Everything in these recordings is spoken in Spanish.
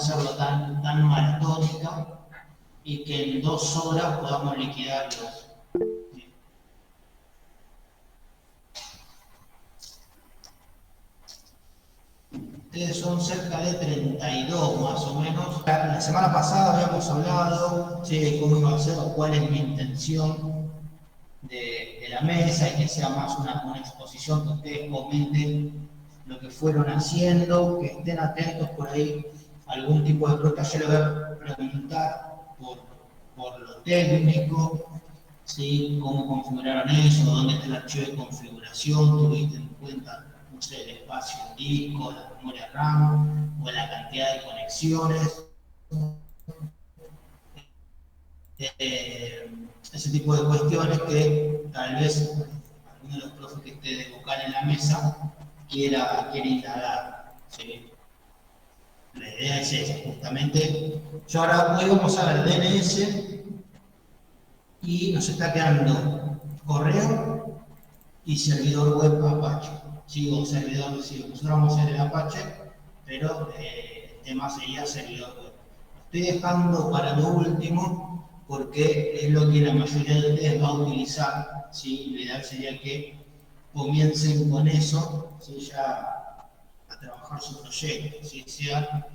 hacerlo tan maratónica y que en 2 horas podamos liquidarlos. Ustedes son cerca de 32 más o menos. La semana pasada habíamos hablado, ¿sí?, de cómo iba a ser o cuál es mi intención de la mesa, y que sea más una exposición, que ustedes comenten lo que fueron haciendo, que estén atentos por ahí a algún tipo de pregunta. Yo le voy a preguntar por lo técnico, ¿sí?, cómo configuraron eso, dónde está el archivo de configuración, tuviste en cuenta, no sé, el espacio en disco, la memoria RAM o la cantidad de conexiones. Ese tipo de cuestiones que tal vez alguno de los profes que esté de vocal en la mesa quiera indagar, ¿sí? La idea es esa, justamente. Hoy vamos a ver DNS y nos está quedando correo y servidor web Apache, ¿sí? O servidor, sí, nosotros vamos a hacer el Apache, pero el tema sería servidor web. Estoy dejando para lo último porque es lo que la mayoría de ustedes va a utilizar, ¿sí? Lo ideal sería que comiencen con eso, ¿sí?, ya a trabajar su proyecto, ¿sí?, sea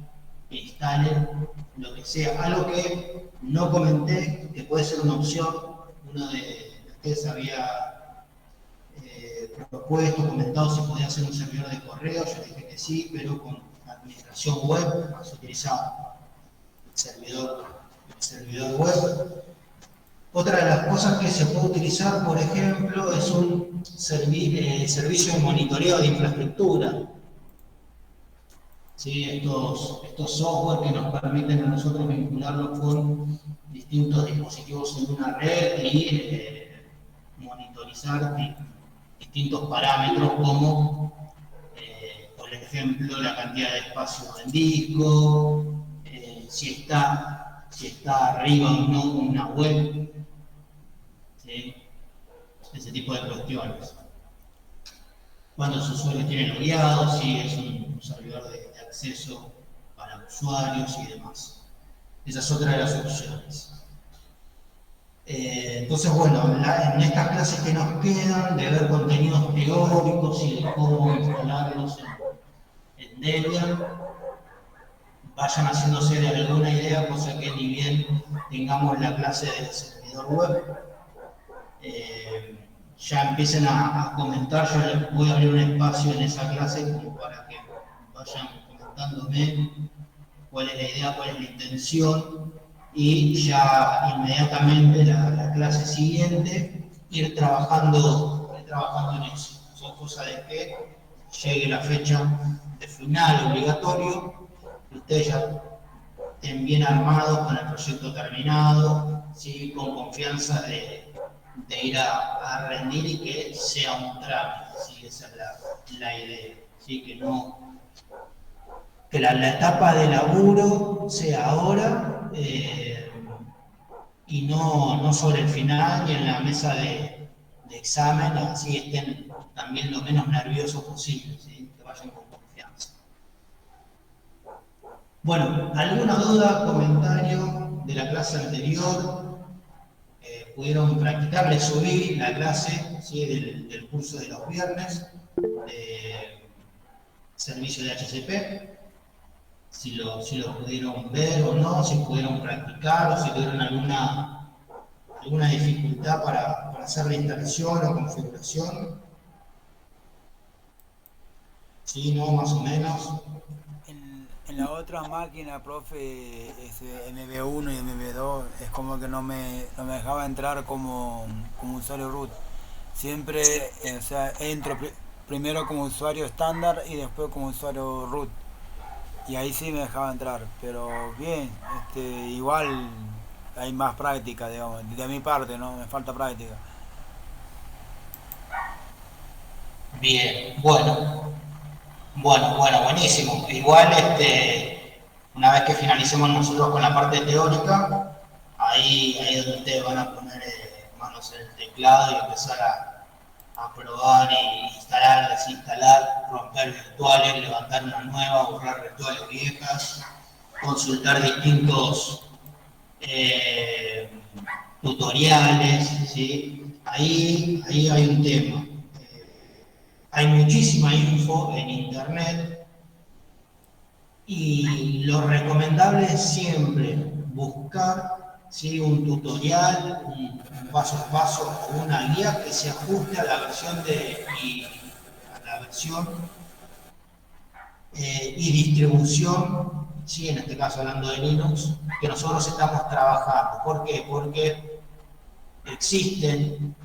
que instalen lo que sea. Algo que no comenté, que puede ser una opción, uno de ustedes había propuesto, comentado si podía hacer un servidor de correo. Yo dije que sí, pero con administración web más utilizado el servidor web. Otra de las cosas que se puede utilizar, por ejemplo, es un servicio de monitoreo de infraestructura. ¿Sí? Estos software que nos permiten a nosotros vincularlos con distintos dispositivos en una red y monitorizar distintos parámetros como, por ejemplo, la cantidad de espacio en disco, si está arriba o no una web, ¿sí?, ese tipo de cuestiones. Cuántos usuarios tienen logueados, si es un servidor de acceso para usuarios y demás. Esa es otra de las opciones. Entonces, bueno, en estas clases que nos quedan, de ver contenidos teóricos y de cómo instalarlos en Debian, vayan haciéndose de alguna idea, cosa que ni bien tengamos la clase del servidor web, ya empiecen a comentar. Yo les voy a abrir un espacio en esa clase como para que vayan comentándome cuál es la idea, cuál es la intención, y ya inmediatamente la clase siguiente ir trabajando en eso. Son cosas de que llegue la fecha de final obligatorio, que ustedes ya estén bien armados con el proyecto terminado, ¿sí?, con confianza de ir a rendir y que sea un trámite, ¿sí? Esa es la idea, ¿sí? Que la etapa de laburo sea ahora, y no sobre el final ni en la mesa de examen, así estén también lo menos nerviosos posible, ¿sí?, que vayan con confianza. Bueno, ¿alguna duda, comentario de la clase anterior? Pudieron practicar. Les subí la clase, ¿sí?, del curso de los viernes de servicio de HCP, si lo pudieron ver o no, si pudieron practicar o si tuvieron alguna dificultad para hacer la instalación o configuración. Sí, no, más o menos. En la otra máquina, profe, MB1 y MB2, es como que no me dejaba entrar como usuario root. Siempre, o sea, entro primero como usuario estándar y después como usuario root. Y ahí sí me dejaba entrar, pero bien, igual hay más práctica, digamos, de mi parte, ¿no? Me falta práctica. Bien, buenísimo. Igual, una vez que finalicemos nosotros con la parte teórica, ahí es donde ustedes van a poner manos en el teclado y empezar a probar y instalar, desinstalar, romper virtuales, levantar una nueva, borrar virtuales viejas, consultar distintos eh, tutoriales, ¿sí? Ahí hay un tema. Hay muchísima info en internet y lo recomendable es siempre buscar, ¿sí?, un tutorial, un paso a paso o una guía que se ajuste a la versión y distribución, ¿sí?, en este caso hablando de Linux, que nosotros estamos trabajando. ¿Por qué? Porque existen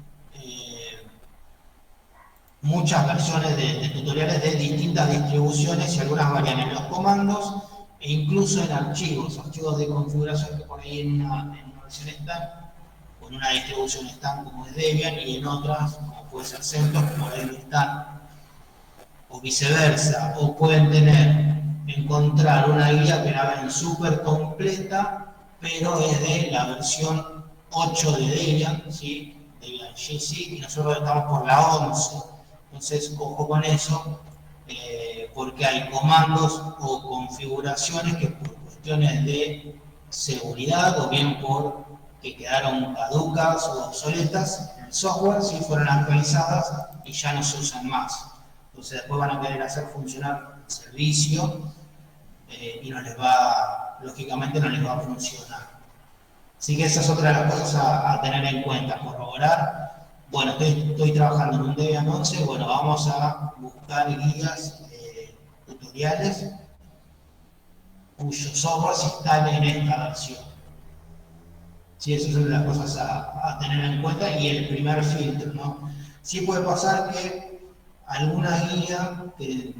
muchas versiones de tutoriales de distintas distribuciones y algunas varían en los comandos e incluso en archivos de configuración que por ahí en una versión están, o en una distribución están como es Debian y en otras, como puede ser CentOS, por ahí no están, o viceversa, o pueden encontrar una guía que la ven súper completa, pero es de la versión 8 de Debian, ¿sí? Debian GC, y nosotros estamos por la 11. Entonces, ojo con eso, porque hay comandos o configuraciones que por cuestiones de seguridad o bien por que quedaron caducas o obsoletas en el software, sí fueron actualizadas y ya no se usan más. Entonces después van a querer hacer funcionar el servicio y lógicamente no les va a funcionar. Así que esa es otra de las cosas a tener en cuenta, corroborar. Bueno, estoy trabajando en un Debian 11, bueno, vamos a buscar guías, tutoriales, cuyo software se instale en esta versión. Sí, esas son las cosas a tener en cuenta y el primer filtro, ¿no? Sí puede pasar que alguna guía, que,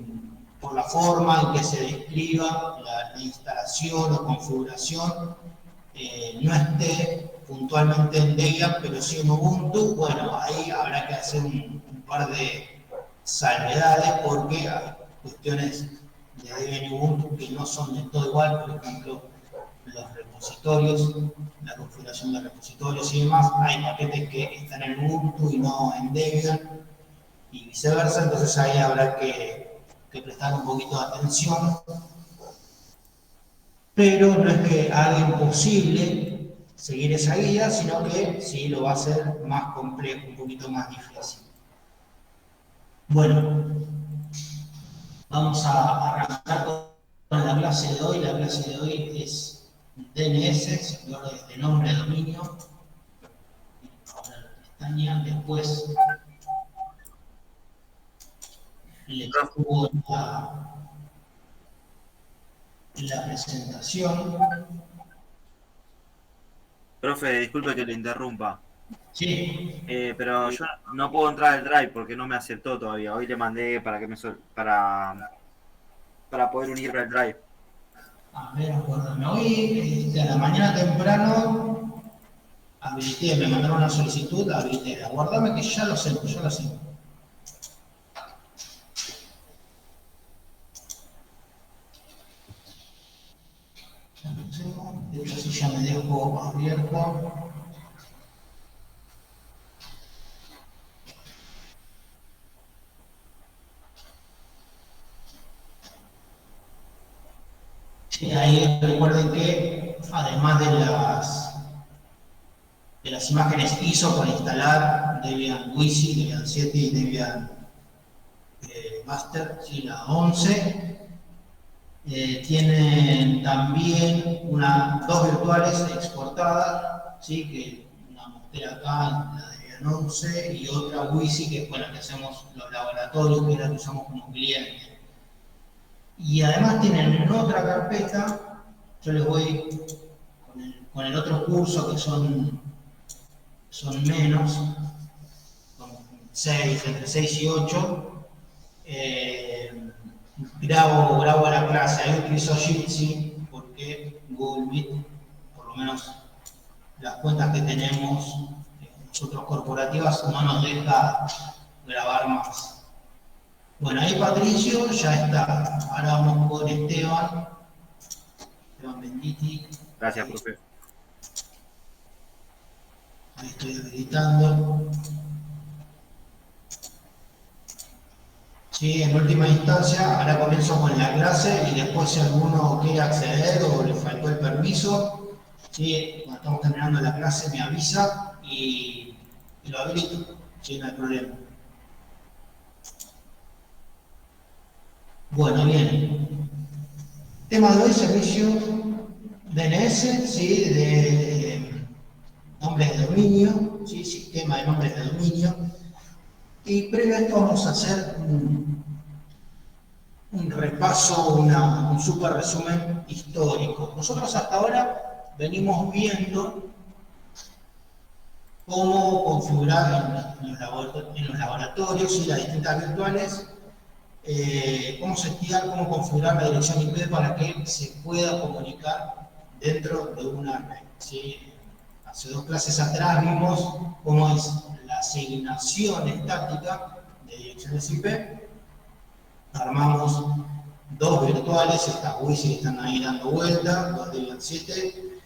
por la forma en que se describa la instalación o configuración, no esté puntualmente en Debian, pero sí en Ubuntu, bueno, ahí habrá que hacer un par de salvedades porque hay cuestiones de Debian y Ubuntu que no son de todo igual, por ejemplo, los repositorios, la configuración de repositorios y demás, hay paquetes que están en Ubuntu y no en Debian y viceversa, entonces ahí habrá que prestar un poquito de atención, pero no es que haga imposible seguir esa guía, sino que sí lo va a hacer más complejo, un poquito más difícil. Bueno, vamos a arrancar con la clase de hoy. La clase de hoy es DNS, servidor de nombre de dominio. Ahora la pestaña, después le subo la presentación. Profe, disculpe que le interrumpa, Sí, pero yo no puedo entrar al Drive porque no me aceptó todavía. Hoy le mandé para que para poder unirme al Drive. a ver, acuérdame. Hoy, a la mañana temprano, habilité, me mandaron una solicitud, habilité. Aguardame que ya lo sé, ya lo sé. De hecho, así ya me dejo abierto. Sí, ahí recuerden que además de las imágenes ISO para instalar Debian Wisi, Debian 7 y Debian Master, sí, la 11, tienen también dos virtuales exportadas, ¿sí?, que una mostré acá, la Debian 11, y otra Wisi, que es con la que hacemos los laboratorios, que es la que usamos como cliente. Y además tienen otra carpeta, yo les voy con el otro curso, que son menos, son 6, entre 6 y 8, grabo la clase. Ahí utilizo Jitsi porque Google Meet, por lo menos las cuentas que tenemos nosotros corporativas, no nos deja grabar más. Bueno, ahí Patricio ya está. Ahora vamos con Esteban Benditti. Gracias, profe. Ahí estoy habilitando. Sí, en última instancia, ahora comienzo con la clase y después si alguno quiere acceder o le faltó el permiso, sí, cuando estamos terminando la clase me avisa y lo habilito, sí, no hay problema. Bueno, bien. Tema de hoy, servicio DNS, sí, de nombres de dominio, sí, sistema de nombres de dominio. Y previo a esto vamos a hacer un repaso, un super resumen histórico. Nosotros hasta ahora venimos viendo cómo configurar en los laboratorios y las distintas virtuales, cómo setear, cómo configurar la dirección IP para que se pueda comunicar dentro de una red, ¿sí? Hace 2 clases atrás vimos cómo es la asignación estática de direcciones IP. Armamos 2 virtuales, estas WISI que están ahí dando vuelta, 2 Debian 7.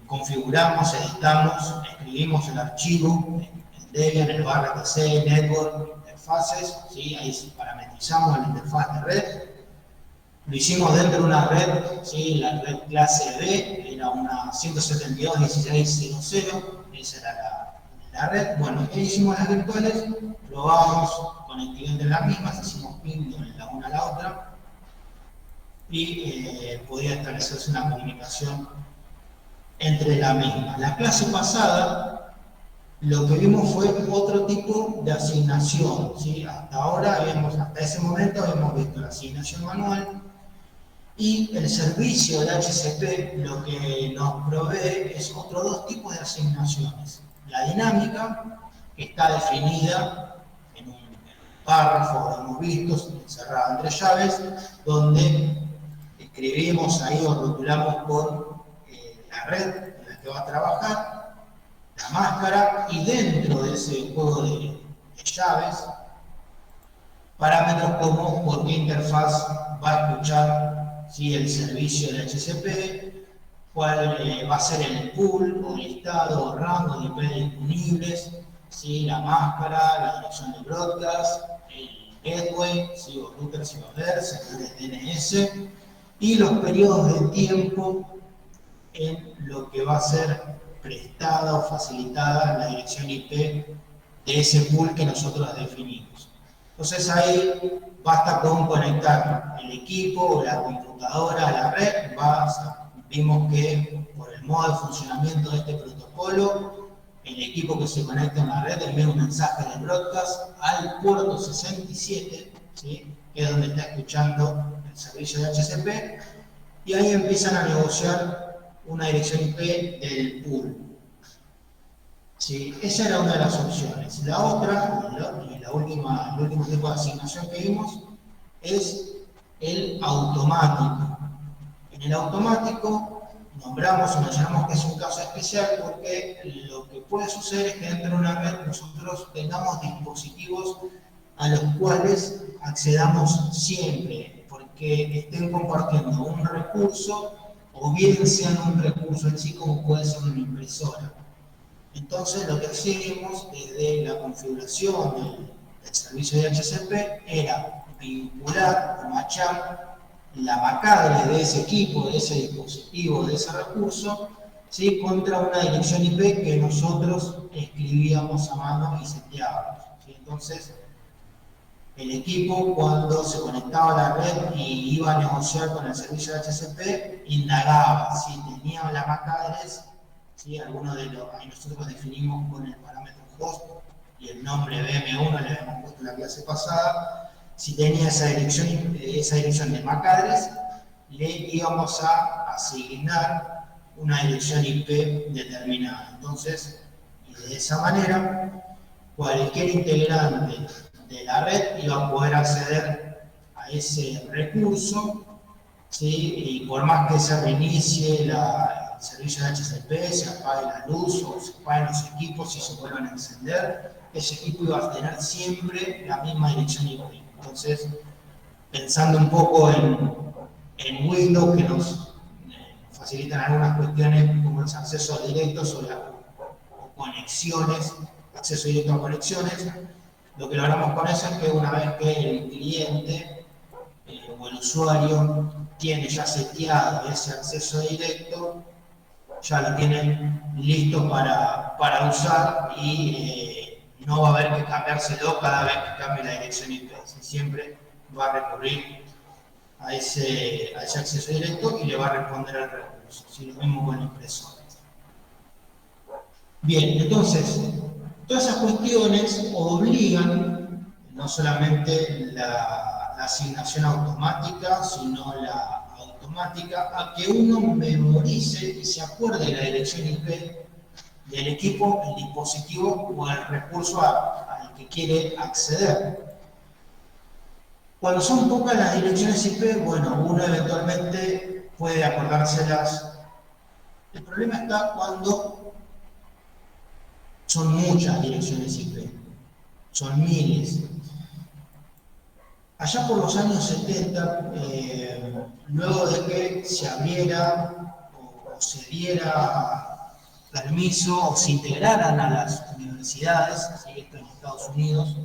Configuramos, editamos, escribimos el archivo en Debian, el /etc, network, interfaces, ¿sí? Ahí parametrizamos la interfaz de red. Lo hicimos dentro de una red, ¿sí? La red clase B, era una 172.16.00, esa era la red. Bueno, ahí hicimos las virtuales, probamos conectividad entre las mismas, hicimos ping de la una a la otra y podía establecerse una comunicación entre la misma. La clase pasada lo que vimos fue otro tipo de asignación, ¿sí? Hasta ese momento habíamos visto la asignación manual y el servicio de HCP lo que nos provee es otros 2 tipos de asignaciones. La dinámica, que está definida en un párrafo, lo hemos visto, encerrado entre llaves, donde escribimos ahí o rotulamos por la red en la que va a trabajar, la máscara, y dentro de ese juego de llaves, parámetros como por qué interfaz va a escuchar, ¿sí? El servicio de HCP, cuál va a ser el pool o listado o rango de IP disponibles, ¿sí? La máscara, la dirección de broadcast, el gateway, ¿sí? O routers y routers, servidores DNS, y los periodos de tiempo en lo que va a ser prestada o facilitada la dirección IP de ese pool que nosotros definimos. Entonces ahí basta con conectar el equipo o la computadora a la red. Vimos que por el modo de funcionamiento de este protocolo, el equipo que se conecta a la red envía un mensaje de broadcast al puerto 67, ¿sí? Que es donde está escuchando el servicio de HCP, y ahí empiezan a negociar una dirección IP del pool. Sí, esa era una de las opciones. La otra, el último tipo de asignación que vimos, es el automático. En el automático nombramos o mencionamos que es un caso especial porque lo que puede suceder es que dentro de una red nosotros tengamos dispositivos a los cuales accedamos siempre, porque estén compartiendo un recurso o bien sean un recurso en sí como puede ser una impresora. Entonces lo que hacíamos desde la configuración del servicio de HCP era vincular o machar la MAC de ese equipo, de ese dispositivo, de ese recurso, ¿sí? Contra una dirección IP que nosotros escribíamos a mano y seteábamos, ¿sí? Entonces el equipo, cuando se conectaba a la red y iba a negociar con el servicio de HCP, indagaba si tenían la MAC address, ¿sí? Algunos de los, ahí nosotros definimos con el parámetro host y el nombre BM1 le habíamos puesto en la clase pasada. Si tenía esa dirección de MAC address, le íbamos a asignar una dirección IP determinada. Entonces, y de esa manera, cualquier integrante de la red iba a poder acceder a ese recurso, ¿sí? Y por más que se reinicie el servicio de HCP, se apague la luz o se apaguen los equipos y se vuelvan a encender, ese equipo iba a tener siempre la misma dirección IP. Entonces, pensando un poco en Windows, que nos facilitan algunas cuestiones como los accesos directos o conexiones, acceso directo a conexiones, Lo que logramos con eso es que una vez que el cliente o el usuario tiene ya seteado ese acceso directo, ya lo tiene listo para usar y no va a haber que cambiárselo cada vez que cambie la dirección IP. Siempre va a recurrir a ese acceso directo y le va a responder al recurso. Lo mismo con el impresor. Bien, entonces, todas esas cuestiones obligan no solamente la asignación automática, sino la automática a que uno memorice y se acuerde de la dirección IP del equipo, el dispositivo o el recurso al que quiere acceder. Cuando son pocas las direcciones IP, bueno, uno eventualmente puede acordárselas. El problema está cuando son muchas direcciones IP, son miles. Allá por los años 70, luego de que se abriera o se diera permiso o se integraran a las universidades, esto en Estados Unidos,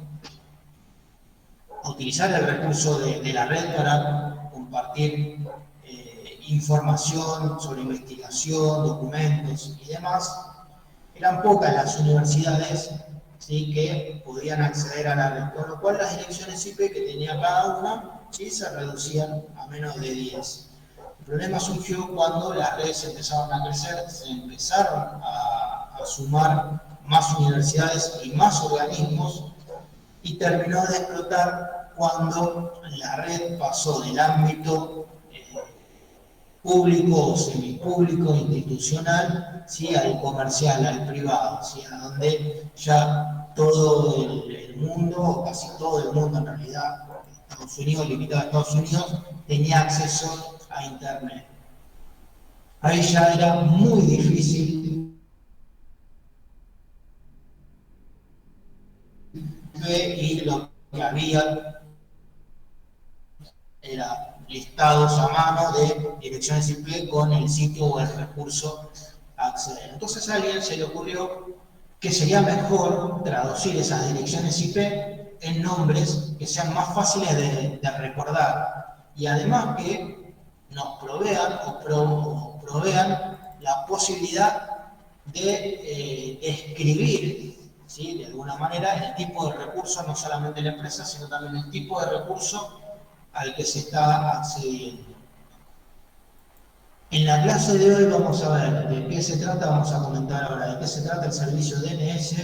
a utilizar el recurso de la red para compartir información sobre investigación, documentos y demás, eran pocas las universidades, ¿sí?, que podían acceder a la red, con lo cual las direcciones IP que tenía cada una, ¿sí?, se reducían a menos de 10. El problema surgió cuando las redes empezaron a crecer, se empezaron a sumar más universidades y más organismos, y terminó de explotar cuando la red pasó del ámbito público o semipúblico, institucional, ¿sí?, al comercial, al privado, ¿sí?, a donde ya todo el mundo, o casi todo el mundo en realidad, Estados Unidos, limitado a Estados Unidos, tenía acceso a Internet. Ahí ya era muy difícil y lo que había era listados a mano de direcciones IP con el sitio o el recurso a acceder. Entonces a alguien se le ocurrió que sería mejor traducir esas direcciones IP en nombres que sean más fáciles de recordar y además que nos provean o provean la posibilidad de escribir, ¿sí?, de alguna manera el tipo de recurso, no solamente la empresa, sino también el tipo de recurso al que se está accediendo. En la clase de hoy vamos a ver de qué se trata, vamos a comentar ahora de qué se trata el servicio DNS,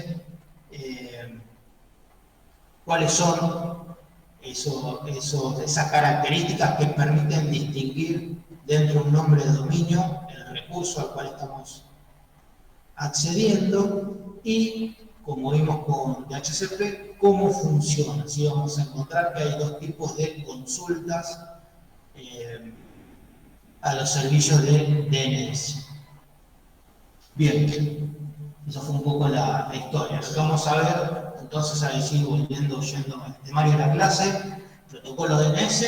cuáles son esas características que permiten distinguir dentro de un nombre de dominio el recurso al cual estamos accediendo y, como vimos con DHCP, cómo funciona. Así vamos a encontrar que hay dos tipos de consultas a los servicios de DNS. Bien, eso fue un poco la historia. Lo que vamos a ver, entonces, ahí sigo yendo al temario de la clase, protocolo DNS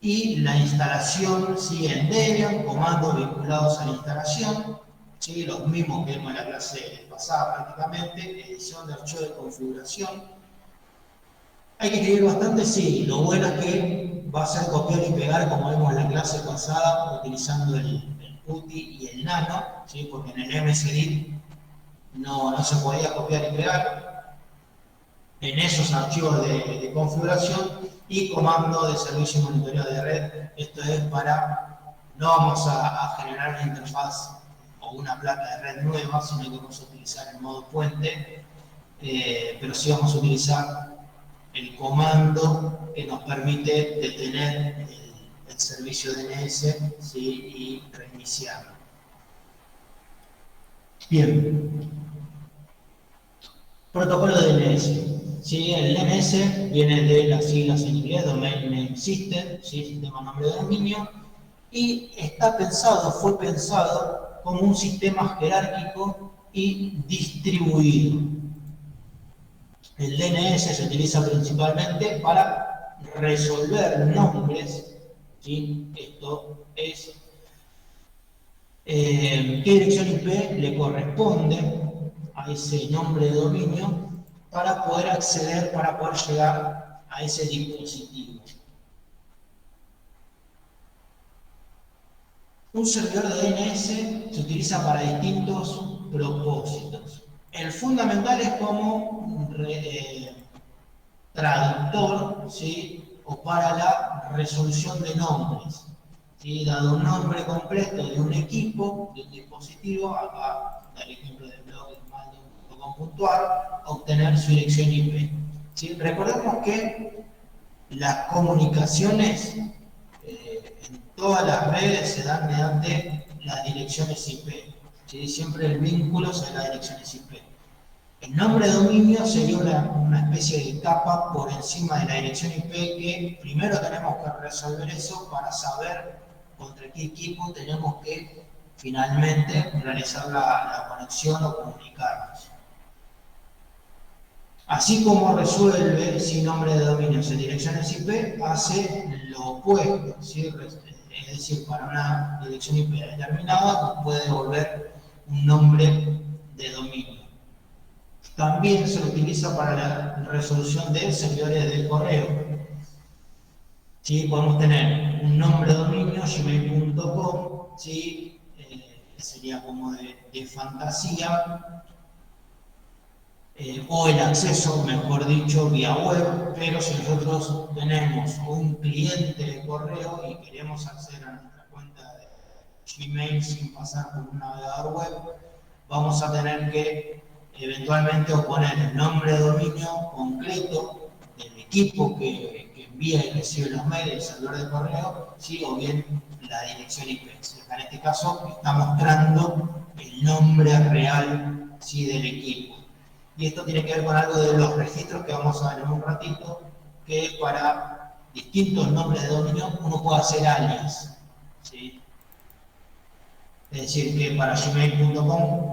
y la instalación, ¿sí?, en Debian, comandos vinculados a la instalación, ¿sí?, los mismos que vimos en la clase pasada prácticamente, edición de archivo de configuración. ¿Hay que escribir bastante? Sí, lo bueno es que va a ser copiar y pegar como vimos en la clase pasada, utilizando el PuTTY y el Nano, ¿sí?, porque en el MSDIT no se podía copiar y pegar en esos archivos de configuración y comando de servicio y monitoreo de red. Esto es para, no vamos a generar una interfaz o una placa de red nueva, sino que vamos a utilizar el modo puente, pero sí vamos a utilizar el comando que nos permite detener el servicio DNS, ¿sí?, y reiniciarlo. Bien. Protocolo de DNS. ¿Sí? El DNS viene de las siglas en inglés, Domain Name System, ¿sí?, sistema nombre de dominio, y fue pensado como un sistema jerárquico y distribuido. El DNS se utiliza principalmente para resolver nombres, ¿sí? Esto es qué dirección IP le corresponde a ese nombre de dominio para poder acceder, para poder llegar a ese dispositivo. Un servidor de DNS se utiliza para distintos propósitos. El fundamental es como traductor, ¿sí? O para la resolución de nombres. ¿Sí? Dado un nombre completo de un equipo, de un dispositivo, acá da el ejemplo del blog maldo.com.ar, obtener su dirección IP. ¿Sí? Recordemos que las comunicaciones en todas las redes se dan mediante las direcciones IP. ¿Sí? Siempre el vínculo será las direcciones IP. El nombre de dominio sería una especie de capa por encima de la dirección IP que primero tenemos que resolver eso para saber contra qué equipo tenemos que finalmente realizar la conexión o comunicarnos. Así como resuelve sin nombre de dominio en direcciones IP, hace lo opuesto, ¿sí? Es decir, para una dirección IP determinada nos puede devolver un nombre de dominio. También se utiliza para la resolución de servidores de correo. ¿Sí? Podemos tener un nombre de dominio, gmail.com, ¿sí? Sería como de fantasía, o el acceso, mejor dicho, vía web, pero si nosotros tenemos un cliente de correo y queremos acceder a nuestra cuenta de Gmail sin pasar por un navegador web, vamos a tener que eventualmente poner el nombre de dominio completo del equipo que envía y recibe los mails del servidor de correo, ¿sí? O bien la dirección IP. En este caso está mostrando el nombre real, ¿sí? Del equipo. Y esto tiene que ver con algo de los registros que vamos a ver en un ratito, que para distintos nombres de dominio uno puede hacer alias, ¿sí? Es decir, que para gmail.com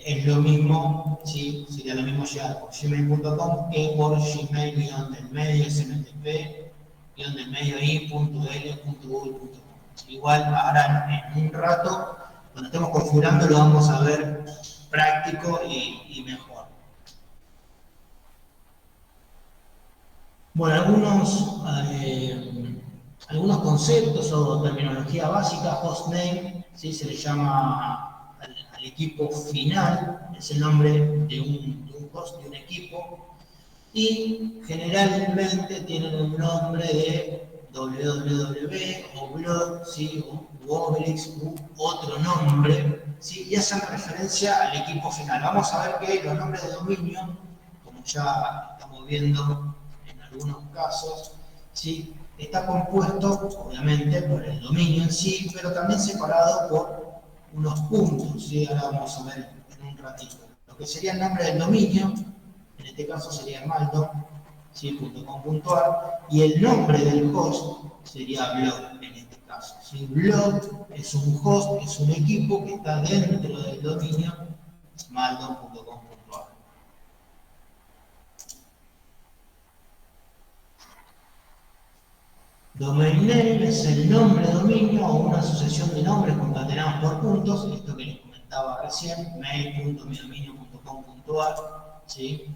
es lo mismo, ¿sí? Sería lo mismo llegar por gmail.com que por gmail-del-medio, smtp-del-medio i.l.google.com. Igual ahora en un rato, cuando estemos configurando, lo vamos a ver práctico y mejor. Bueno, algunos conceptos o terminología básica. Hostname, ¿sí? Se le llama al equipo final, es el nombre de un host, de un equipo, y generalmente tienen un nombre de www o blog, ¿sí? O Obelix u otro nombre, ¿sí? Y hacen referencia al equipo final. Vamos a ver que los nombres de dominio, como ya estamos viendo en algunos casos, ¿sí? Está compuesto obviamente por el dominio en sí, pero también separado por unos puntos, ¿sí? Ahora vamos a ver en un ratito. Lo que sería el nombre del dominio, en este caso sería maldo, ¿sí? .com.ar, y el nombre del host sería blog en este caso. ¿Sí? Blog es un host, es un equipo que está dentro del dominio maldo.com.ar. Domain name es el nombre de dominio o una asociación de nombres concatenados por puntos, esto que les comentaba recién, mail.midominio.com.ar, ¿sí?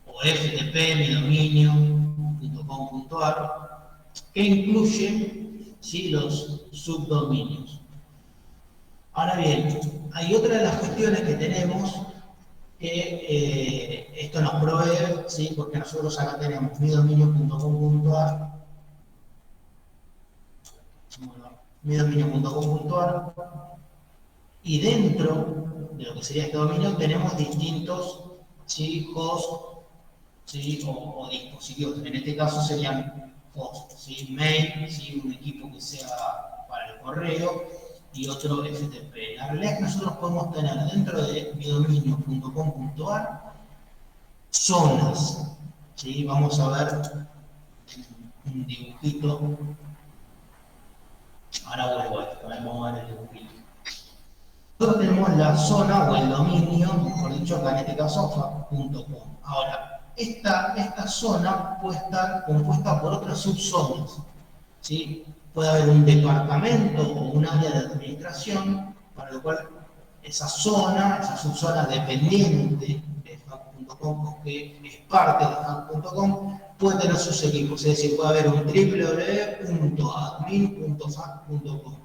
O ftp midominio.com.ar, que incluye, ¿sí? Los subdominios. Ahora bien, hay otra de las cuestiones que tenemos que esto nos provee, ¿sí? Porque nosotros acá tenemos midominio.com.ar, midominio.com.ar, y dentro de lo que sería este dominio tenemos distintos, ¿sí? Hosts, ¿sí? O dispositivos. En este caso serían hosts, ¿sí? Mail, ¿sí? Un equipo que sea para el correo, y otro FTP. La realidad es que nosotros podemos tener dentro de midominio.com.ar zonas, ¿sí? Vamos a ver un dibujito. Ahora vuelvo a esto, vamos a ver el dibujito. Nosotros tenemos la zona o el dominio, mejor dicho, acá en este caso, fa.com. Ahora, esta zona puede estar compuesta por otras subzonas, ¿sí? Puede haber un departamento o un área de administración, para lo cual esa zona, esa subzona dependiente de hack.com o que es parte de hack.com, puede tener sus equipos, es decir, puede haber un www.admin.hack.com,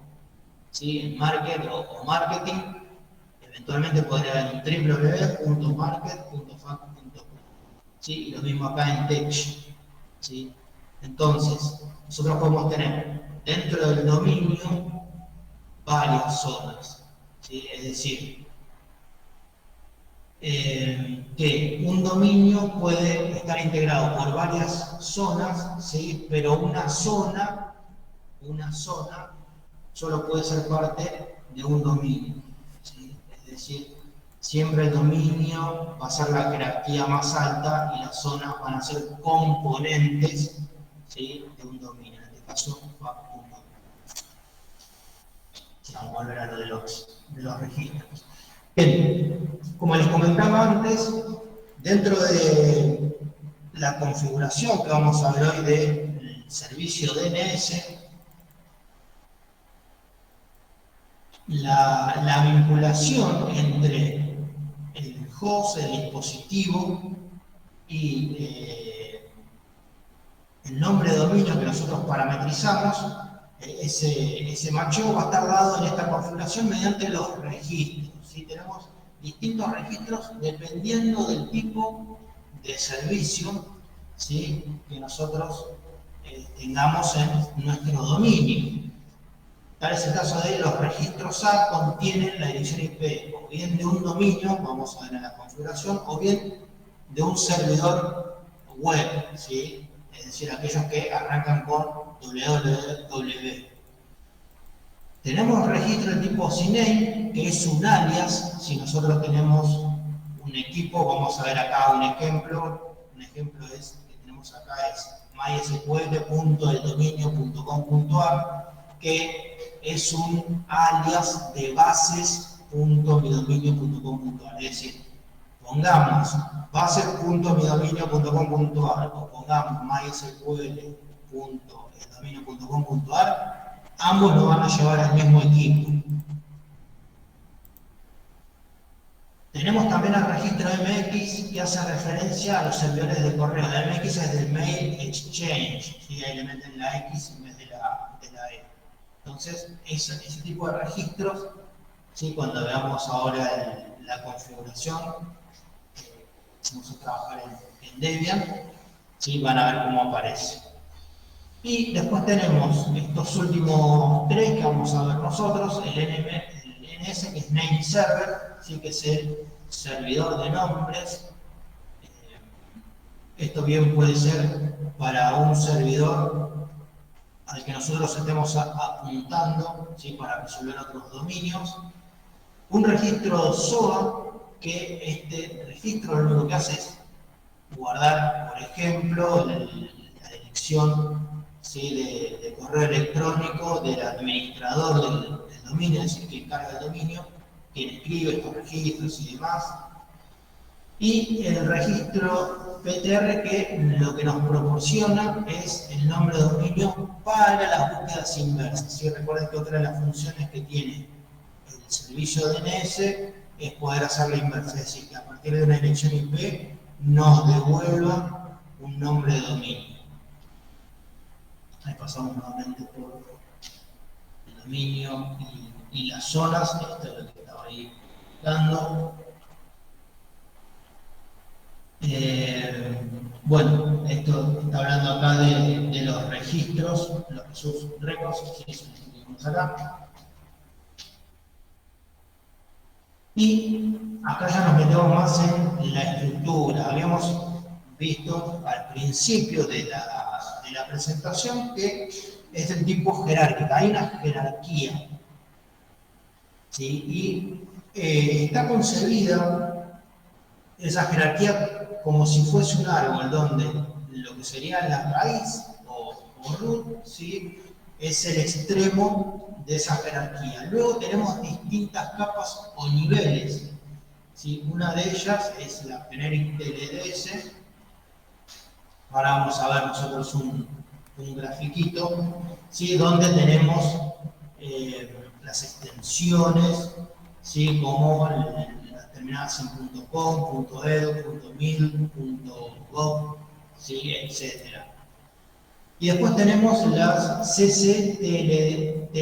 ¿sí? En market o marketing, eventualmente podría haber un www.market.hack.com, ¿sí? Y lo mismo acá en tech, ¿sí? Entonces, nosotros podemos tener dentro del dominio varias zonas, ¿sí? Es decir, que un dominio puede estar integrado por varias zonas, ¿sí? Pero una zona solo puede ser parte de un dominio, ¿sí? Es decir, siempre el dominio va a ser la jerarquía más alta y las zonas van a ser componentes, ¿sí? De un dominio, en este caso, hack.com. Vamos a volver a lo de los registros. Bien, como les comentaba antes, dentro de la configuración que vamos a ver hoy del servicio DNS, la vinculación entre el host, el dispositivo y el nombre de dominio que nosotros parametrizamos, ese macheo va a estar dado en esta configuración mediante los registros, ¿sí? Tenemos distintos registros dependiendo del tipo de servicio, ¿sí? Que nosotros tengamos en nuestro dominio. Tal es el caso de los registros A, contienen la dirección IP o bien de un dominio, vamos a ver en la configuración, o bien de un servidor web, ¿sí? Es decir, aquellos que arrancan con www. Tenemos registro de tipo CNAME, que es un alias. Si nosotros tenemos un equipo, vamos a ver acá un ejemplo. Un ejemplo que tenemos acá es mysql.eldominio.com.ar, que es un alias de bases.midominio.com.ar. Es decir, pongamos bases.midominio.com.ar o pongamos mysql.eldominio.com.ar, ambos nos van a llevar al mismo equipo. Tenemos también el registro MX, que hace referencia a los servidores de correo. La MX es del Mail Exchange, ¿sí? Ahí le meten la X en vez de la E. Entonces, ese tipo de registros, ¿sí? Cuando veamos ahora la configuración, vamos a trabajar en Debian, ¿sí? Van a ver cómo aparece. Y después tenemos estos últimos tres que vamos a ver nosotros, el NS, que es Name Server, ¿sí? Que es el servidor de nombres. Esto bien puede ser para un servidor al que nosotros estemos apuntando, ¿sí? Para resolver otros dominios. Un registro SOA, que este registro lo único que hace es guardar, por ejemplo, la dirección, ¿sí? de correo electrónico del administrador del dominio, es decir, que carga el dominio, quien escribe estos registros y demás. Y el registro PTR, que lo que nos proporciona es el nombre de dominio para las búsquedas inversas, ¿sí? Recuerden que otra de las funciones que tiene el servicio DNS es poder hacer la inversa, es decir, que a partir de una dirección IP nos devuelva un nombre de dominio. Ahí pasamos nuevamente por el dominio y las zonas. Esto es lo que estaba ahí dando. Bueno, esto está hablando acá de los registros, los resource records, que es lo que tenemos acá. Y acá ya nos metemos más en la estructura. Habíamos visto al principio de la presentación que es del tipo jerárquica. Hay una jerarquía, ¿sí? Y está concebida esa jerarquía como si fuese un árbol, donde lo que sería la raíz o root, ¿sí? Es el extremo de esa jerarquía. Luego tenemos distintas capas o niveles, ¿sí? Una de ellas es la Generic TLDS. Ahora vamos a ver nosotros un grafiquito, ¿sí? Donde tenemos las extensiones, ¿sí? Como la terminadas en .com, .edu, .mil, .gov, ¿sí? Etcétera. Y después tenemos las CCTLD,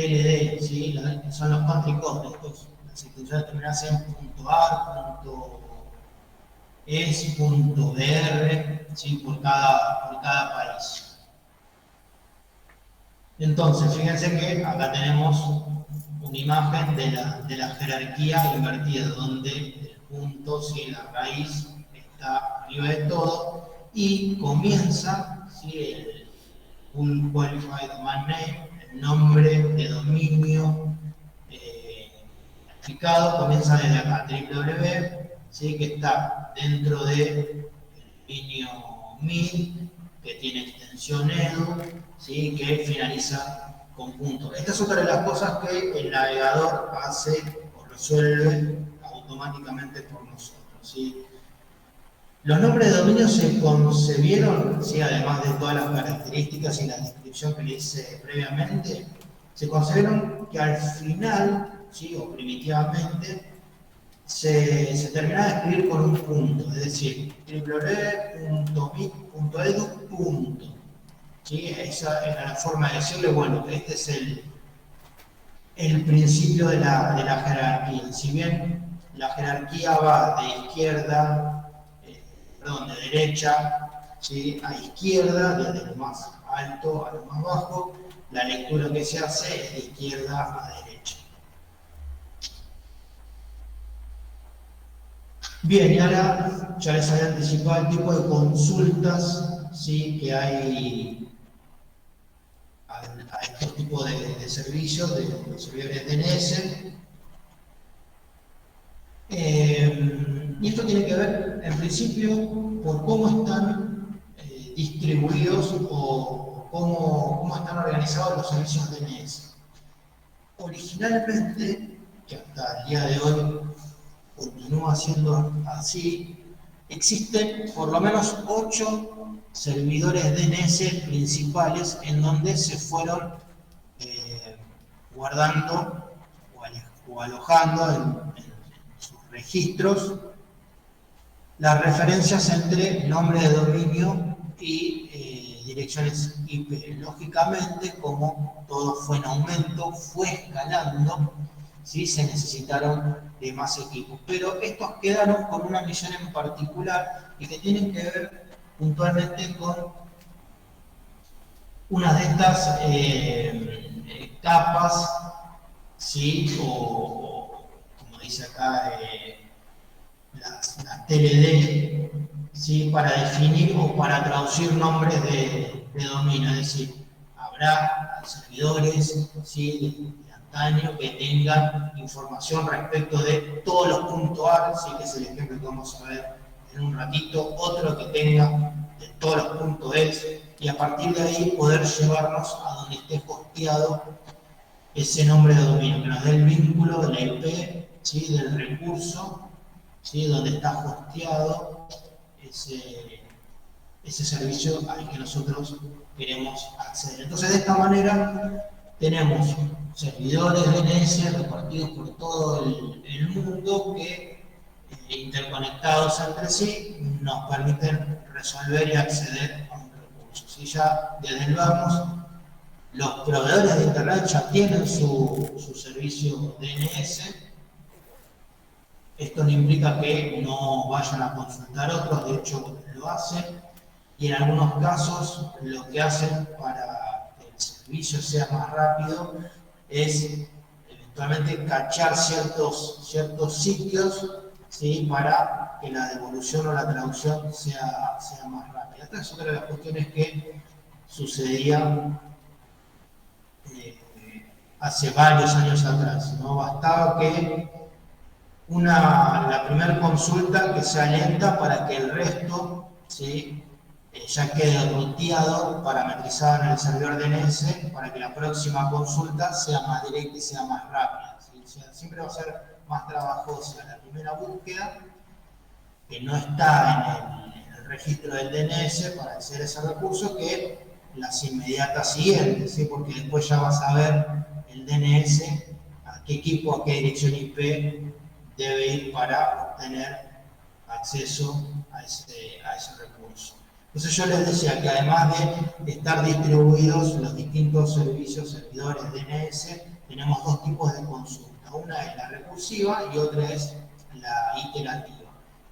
¿sí? Que son los country codes, las instituciones terminadas en .ar, .es, .br, ¿sí? por cada país. Entonces, fíjense que acá tenemos una imagen de la jerarquía invertida, donde el punto, ¿sí? La raíz está arriba de todo y comienza, ¿sí? Un Qualified Domain Name, el nombre de dominio calificado, comienza desde acá, www, ¿sí? Que está dentro del dominio MIL, que tiene extensión edu, ¿sí? Que finaliza con punto. Esta es otra de las cosas que el navegador hace o resuelve automáticamente por nosotros, ¿sí? Los nombres de dominio se concebieron, ¿sí? Además de todas las características y la descripción que le hice previamente, se concebieron que al final, ¿sí? O primitivamente, se terminaba de escribir con un punto, es decir, www.mic.edu. ¿Sí? Esa era la forma de decirle, bueno, este es el principio de la jerarquía. Si bien la jerarquía va de izquierda, de derecha, ¿sí? A izquierda, desde lo más alto a lo más bajo, la lectura que se hace es de izquierda a derecha. Bien, y ahora ya les había anticipado el tipo de consultas, ¿sí? Que hay a estos tipos de servicios, de servidores DNS. Y esto tiene que ver, en principio, por cómo están distribuidos o cómo están organizados los servicios DNS. Originalmente, que hasta el día de hoy continúa siendo así, existen por lo menos 8 servidores DNS principales en donde se fueron guardando o alojando en sus registros las referencias entre nombre de dominio y direcciones IP. Lógicamente, como todo fue en aumento, fue escalando, ¿sí? Se necesitaron de más equipos. Pero estos quedaron con una misión en particular y que tienen que ver puntualmente con una de estas capas, ¿sí? O como dice acá, las TLD, ¿sí? Para definir o para traducir nombres de dominio, es decir, habrá servidores, ¿sí? de antaño que tengan información respecto de todos los .ar, ¿sí? Que es el ejemplo que vamos a ver en un ratito, otro que tenga de todos los .es, y a partir de ahí poder llevarnos a donde esté hosteado ese nombre de dominio, que nos dé el vínculo de la IP, ¿sí? Del recurso, ¿sí? Donde está hosteado ese servicio al que nosotros queremos acceder. Entonces, de esta manera, tenemos servidores DNS repartidos por todo el mundo que, interconectados entre sí, nos permiten resolver y acceder a un recurso. Si ya desde el vamos, los proveedores de Internet ya tienen su servicio DNS. Esto no implica que no vayan a consultar otros, de hecho lo hacen, y en algunos casos lo que hacen para que el servicio sea más rápido es eventualmente cachar ciertos sitios, ¿sí? Para que la devolución o la traducción sea más rápida. Esta es otra de las cuestiones que sucedía hace varios años atrás, ¿no? Bastaba que la primera consulta que sea lenta para que el resto, ¿sí? Ya quede ruteado, parametrizado en el servidor DNS, para que la próxima consulta sea más directa y sea más rápida, ¿sí? O sea, siempre va a ser más trabajosa la primera búsqueda, que no está en el registro del DNS para acceder a ese recurso, que las inmediatas siguientes, ¿sí? Porque después ya vas a ver el DNS a qué equipo, a qué dirección IP debe ir para obtener acceso a ese recurso. Entonces yo les decía que además de estar distribuidos los distintos servicios, servidores DNS, tenemos dos tipos de consulta. Una es la recursiva y otra es la iterativa.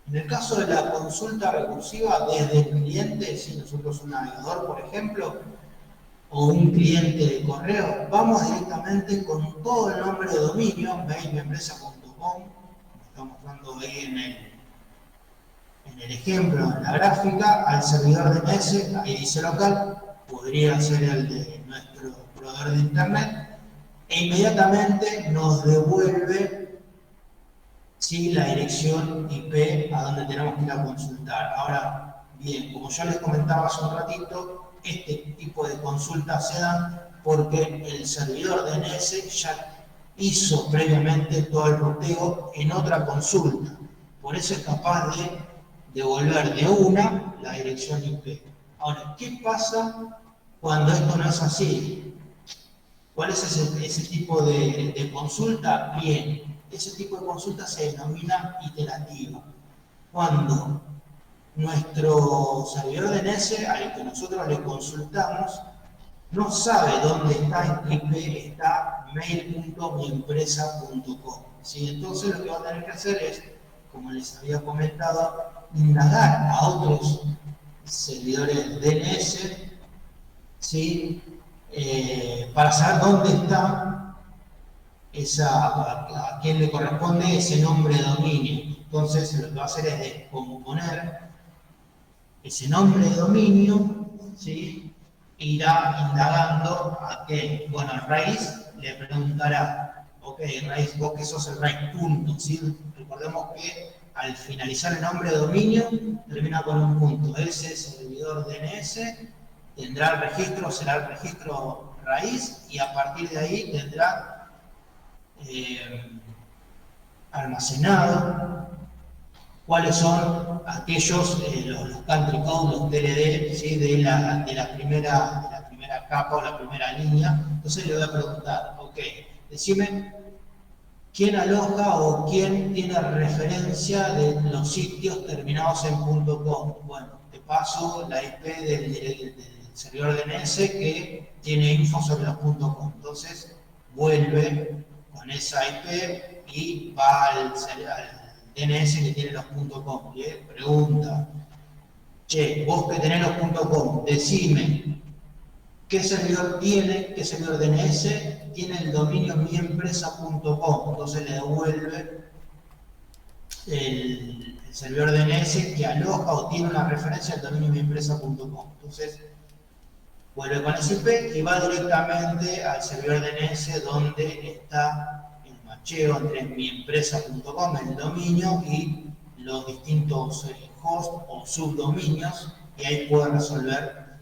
En el caso de la consulta recursiva desde el cliente, si nosotros un navegador, por ejemplo, o un cliente de correo, vamos directamente con todo el nombre de dominio, mailmempresa.com, como estamos mostrando ahí en el ejemplo, en la gráfica, al servidor DNS, ahí dice local, podría ser el de nuestro proveedor de internet, e inmediatamente nos devuelve la dirección IP a donde tenemos que ir a consultar. Ahora, bien, como ya les comentaba hace un ratito, este tipo de consultas se dan porque el servidor DNS ya hizo previamente todo el ruteo en otra consulta. Por eso es capaz de devolver de una la dirección IP. Ahora, ¿qué pasa cuando esto no es así? ¿Cuál es ese tipo de consulta? Bien, ese tipo de consulta se denomina iterativa. Cuando nuestro servidor DNS al que nosotros le consultamos no sabe dónde está en IP, está mail.miempresa.com. ¿Sí? Entonces lo que va a tener que hacer es, como les había comentado, indagar a otros servidores DNS, ¿sí? Para saber dónde está a quién le corresponde ese nombre de dominio. Entonces lo que va a hacer es descomponer ese nombre de dominio, ¿sí? Irá indagando a que, bueno, el raíz le preguntará, ok, raíz, vos que sos el raíz punto, ¿sí? Recordemos que al finalizar el nombre de dominio termina con un punto. Ese servidor DNS tendrá el registro, será el registro raíz, y a partir de ahí tendrá almacenado cuáles son aquellos, los country codes, los TLD, ¿sí? de la primera capa o la primera línea. Entonces le voy a preguntar, ok, decime quién aloja o quién tiene referencia de los sitios terminados en .com. Bueno, te paso la IP del servidor DNS que tiene info sobre los .com. Entonces vuelve con esa IP y va al DNS que tiene los .com. Le pregunta, che, vos que tenés los .com, decime qué servidor DNS tiene el dominio miempresa.com. Entonces le devuelve el servidor DNS que aloja o tiene una referencia al dominio miempresa.com. Entonces vuelve con ese IP y va directamente al servidor DNS donde está el macheo entre miempresa.com, el dominio, y los distintos hosts o subdominios, y ahí puede resolver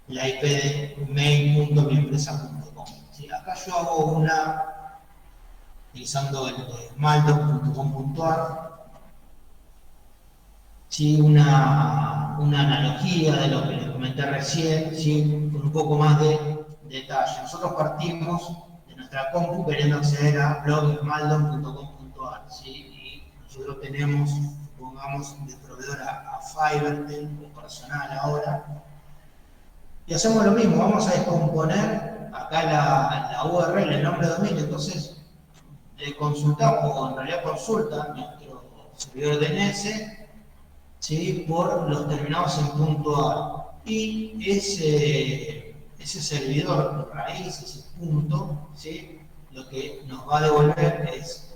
la IP de mail.miempresa.com. ¿Sí? Acá yo hago utilizando el maldon.com.ar, ¿sí? Una analogía de lo que les comenté recién, ¿sí? Con un poco más de detalle. Nosotros partimos de nuestra compu queriendo acceder a blog.maldon.com.ar, ¿sí? Y nosotros tenemos, supongamos, de proveedor a Fivertel, o personal ahora, y hacemos lo mismo, vamos a descomponer acá la URL, el nombre de dominio. Entonces le consultamos, o en realidad consulta nuestro servidor DNS, ¿sí? Por los terminados en .ar, y ese servidor raíz, ese punto, ¿sí? Lo que nos va a devolver es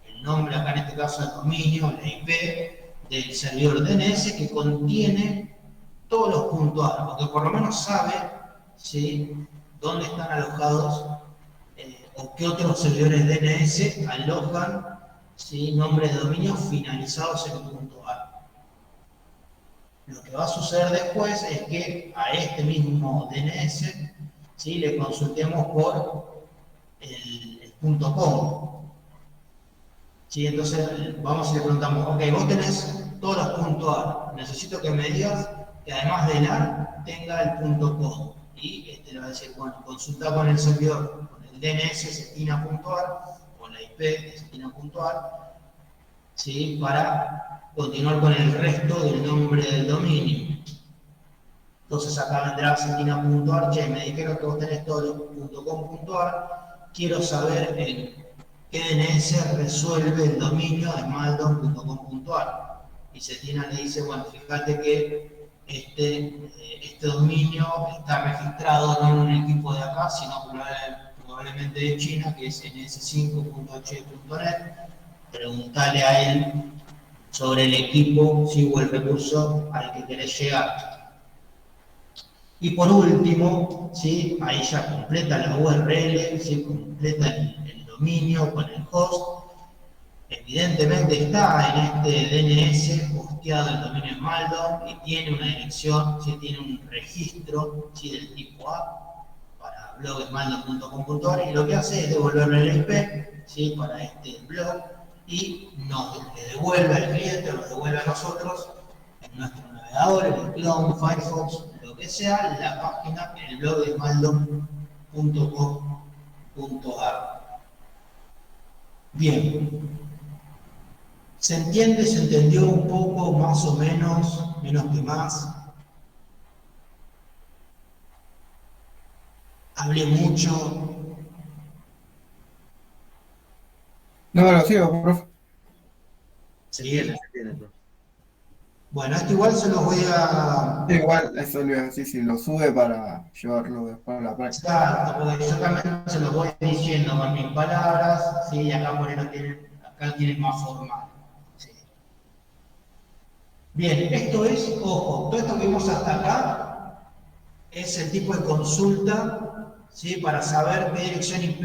el nombre, acá en este caso el dominio, la IP del servidor DNS que contiene todos los .ar, porque por lo menos sabe, ¿sí? Dónde están alojados o qué otros servidores DNS alojan, ¿sí? Nombres de dominio finalizados en .ar. Lo que va a suceder después es que a este mismo DNS, ¿sí? Le consultemos por el .com. ¿Sí? Entonces vamos y le preguntamos, ok, vos tenés todos los .ar, necesito que me digas que además del AR tenga el .com, y le va a decir, bueno, consulta con el servidor, con el DNS setina.ar, o con la IP de destino puntual, ¿sí? Para continuar con el resto del nombre del dominio. Entonces acá vendrá Argentina.ar, che, me dijeron que vos tenés todo .com.ar, quiero saber en qué DNS resuelve el dominio esmaldon.com.ar. Y Cetina le dice, bueno, fíjate que este dominio está registrado no en un equipo de acá, sino probablemente de China, que es ns5.h.net. Preguntale a él sobre el equipo, o el recurso al que querés llegar. Y por último, ¿sí? Ahí ya completa la URL, ¿sí? Completa el dominio con el host. Evidentemente está en este DNS hosteado el dominio Esmaldon y tiene una dirección, ¿sí? Tiene un registro, ¿sí? Del tipo A para blogesmaldon.com.ar, y lo que hace es devolverle el IP, ¿sí? Para este blog, y le devuelve al cliente, nos devuelve a nosotros en nuestro navegador, en el Chrome, Firefox, lo que sea, la página, el blog de esmaldon.com.ar. Bien. ¿Se entiende? ¿Se entendió un poco, más o menos, menos que más? Hablé mucho. No, lo sigo, profe. ¿Se Sí, entiende? se entiende, profe. Bueno, esto igual se los voy a... Igual, eso le iba a decir, si lo sube para llevarlo después a la práctica. Exacto, porque yo también se los voy diciendo con mis palabras, ¿sí? Y acá por ahí acá tienen más formal. ¿Sí? Bien, esto es, ojo, todo esto que vimos hasta acá es el tipo de consulta, ¿sí? Para saber qué dirección IP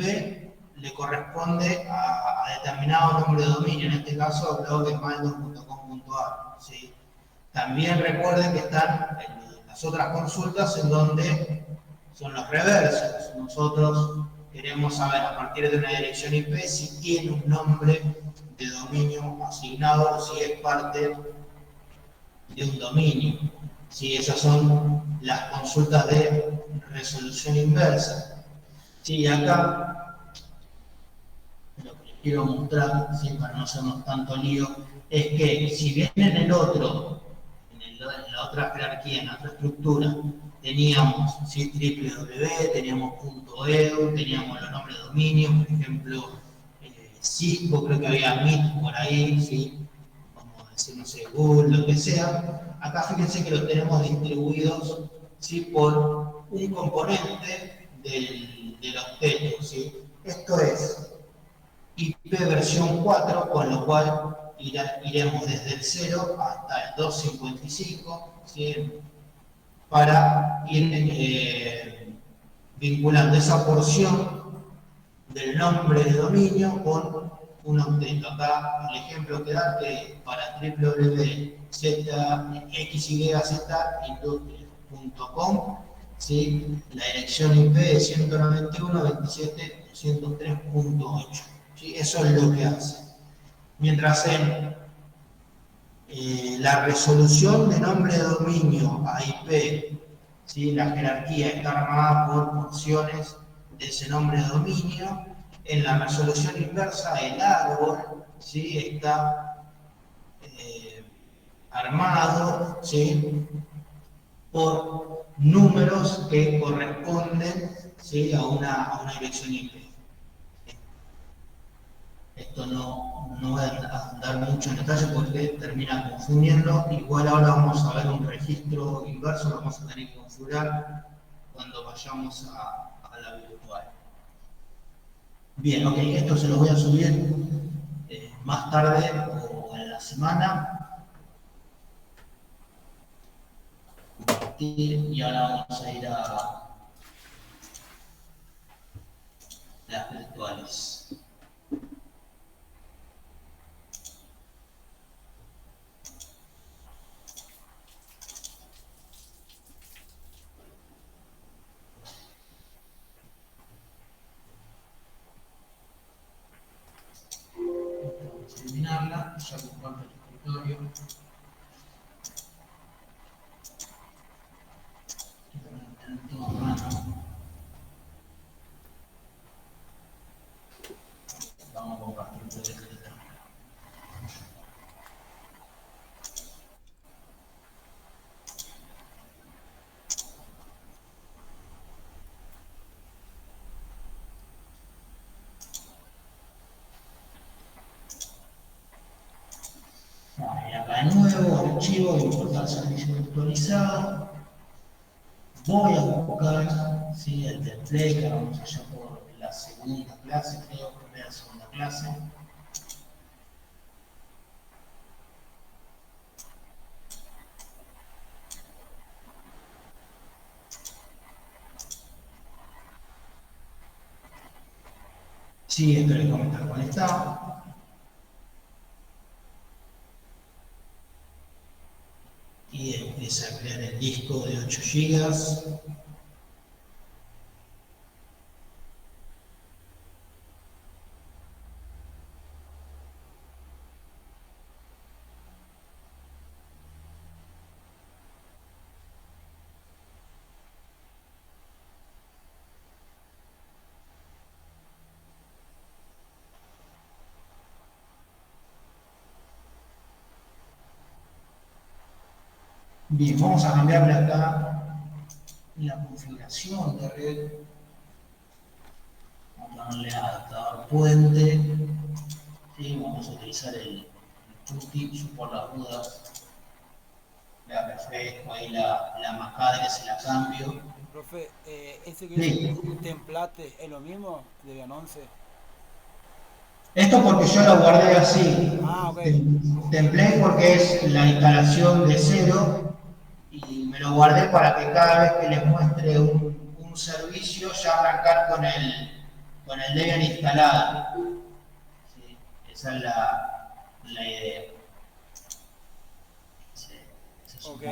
le corresponde a determinado nombre de dominio, en este caso blogesmaldon.com.ar, ¿sí? También recuerden que están las otras consultas en donde son los reversos. Nosotros queremos saber a partir de una dirección IP si tiene un nombre de dominio asignado o si es parte de un dominio. Sí, esas son las consultas de resolución inversa. Sí, acá lo que les quiero mostrar, ¿sí? Para no hacernos tanto lío, es que si bien en el otro, en la otra jerarquía, en la otra estructura, teníamos, ¿sí? www, teníamos .edu, teníamos los nombres de dominio, por ejemplo, Cisco, creo que había MIT por ahí, ¿sí? Como decir, no sé, Google, lo que sea. Acá fíjense que los tenemos distribuidos, ¿sí? Por un componente del octeto, ¿sí? Esto es IP versión 4, con lo cual iremos desde el 0 hasta el 255, ¿sí? Para ir vinculando esa porción del nombre de dominio con un octeto. Acá el ejemplo que da que para www.xyzindustries.com, ¿sí? La dirección IP es 191.27.203.8. ¿Sí? Eso es lo que hace. Mientras en la resolución de nombre de dominio a IP, ¿sí? La jerarquía está armada por porciones de ese nombre de dominio. En la resolución inversa, el árbol, ¿sí? Está armado, ¿sí? Por números que corresponden, ¿sí? a una dirección IP. Esto no voy a andar mucho en detalle porque termina confundiendo. Igual ahora vamos a ver un registro inverso, lo vamos a tener que configurar cuando vayamos a la virtual. Bien, ok, esto se lo voy a subir más tarde o en la semana. Y ahora vamos a ir a las virtuales. Vamos a eliminarla, ya comparto el escritorio. Vamos nuevo archivo, voy a importar servicio virtualizado, voy a buscar, ¿sí?, el template que vamos allá por la segunda clase, creo, primera, segunda clase. Sí, esto le comenta conectado. Y empieza a crear el disco de 8 gigas. Bien, vamos a cambiarle acá la configuración de red. Vamos a darle a adaptador puente. ¿Sí? Vamos a utilizar el PuTTY, yo por las dudas la refresco ahí la MAC address, se la cambio. Profe, ese que Sí. es template, ¿es lo mismo? Debian 11. Esto porque yo lo guardé así. Ah, ok. Template porque es la instalación de cero y me lo guardé para que cada vez que les muestre un servicio ya arrancar con el Debian instalado. ¿Sí? Esa es la idea. Sí, esa es Ok.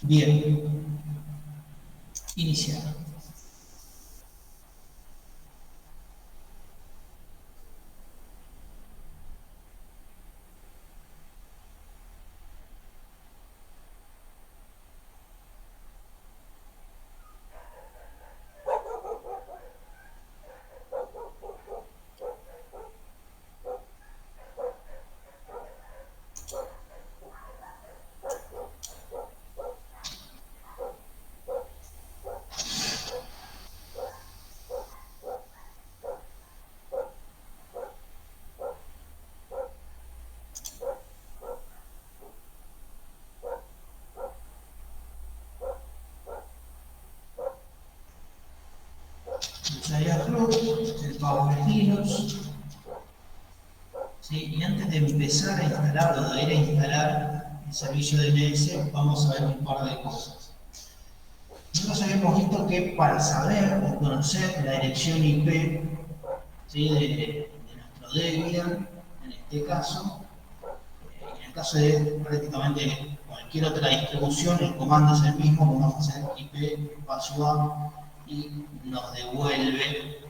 Bien. Iniciar. Usaría root, el Power Linux. ¿Sí? Y antes de empezar a instalar o de ir a instalar el servicio de DNS, vamos a ver un par de cosas. Nosotros habíamos visto que para saber o conocer la dirección IP, ¿sí?, de nuestro Debian, en este caso, en el caso de prácticamente cualquier otra distribución, el comando es el mismo, vamos a hacer IP password y nos devuelve,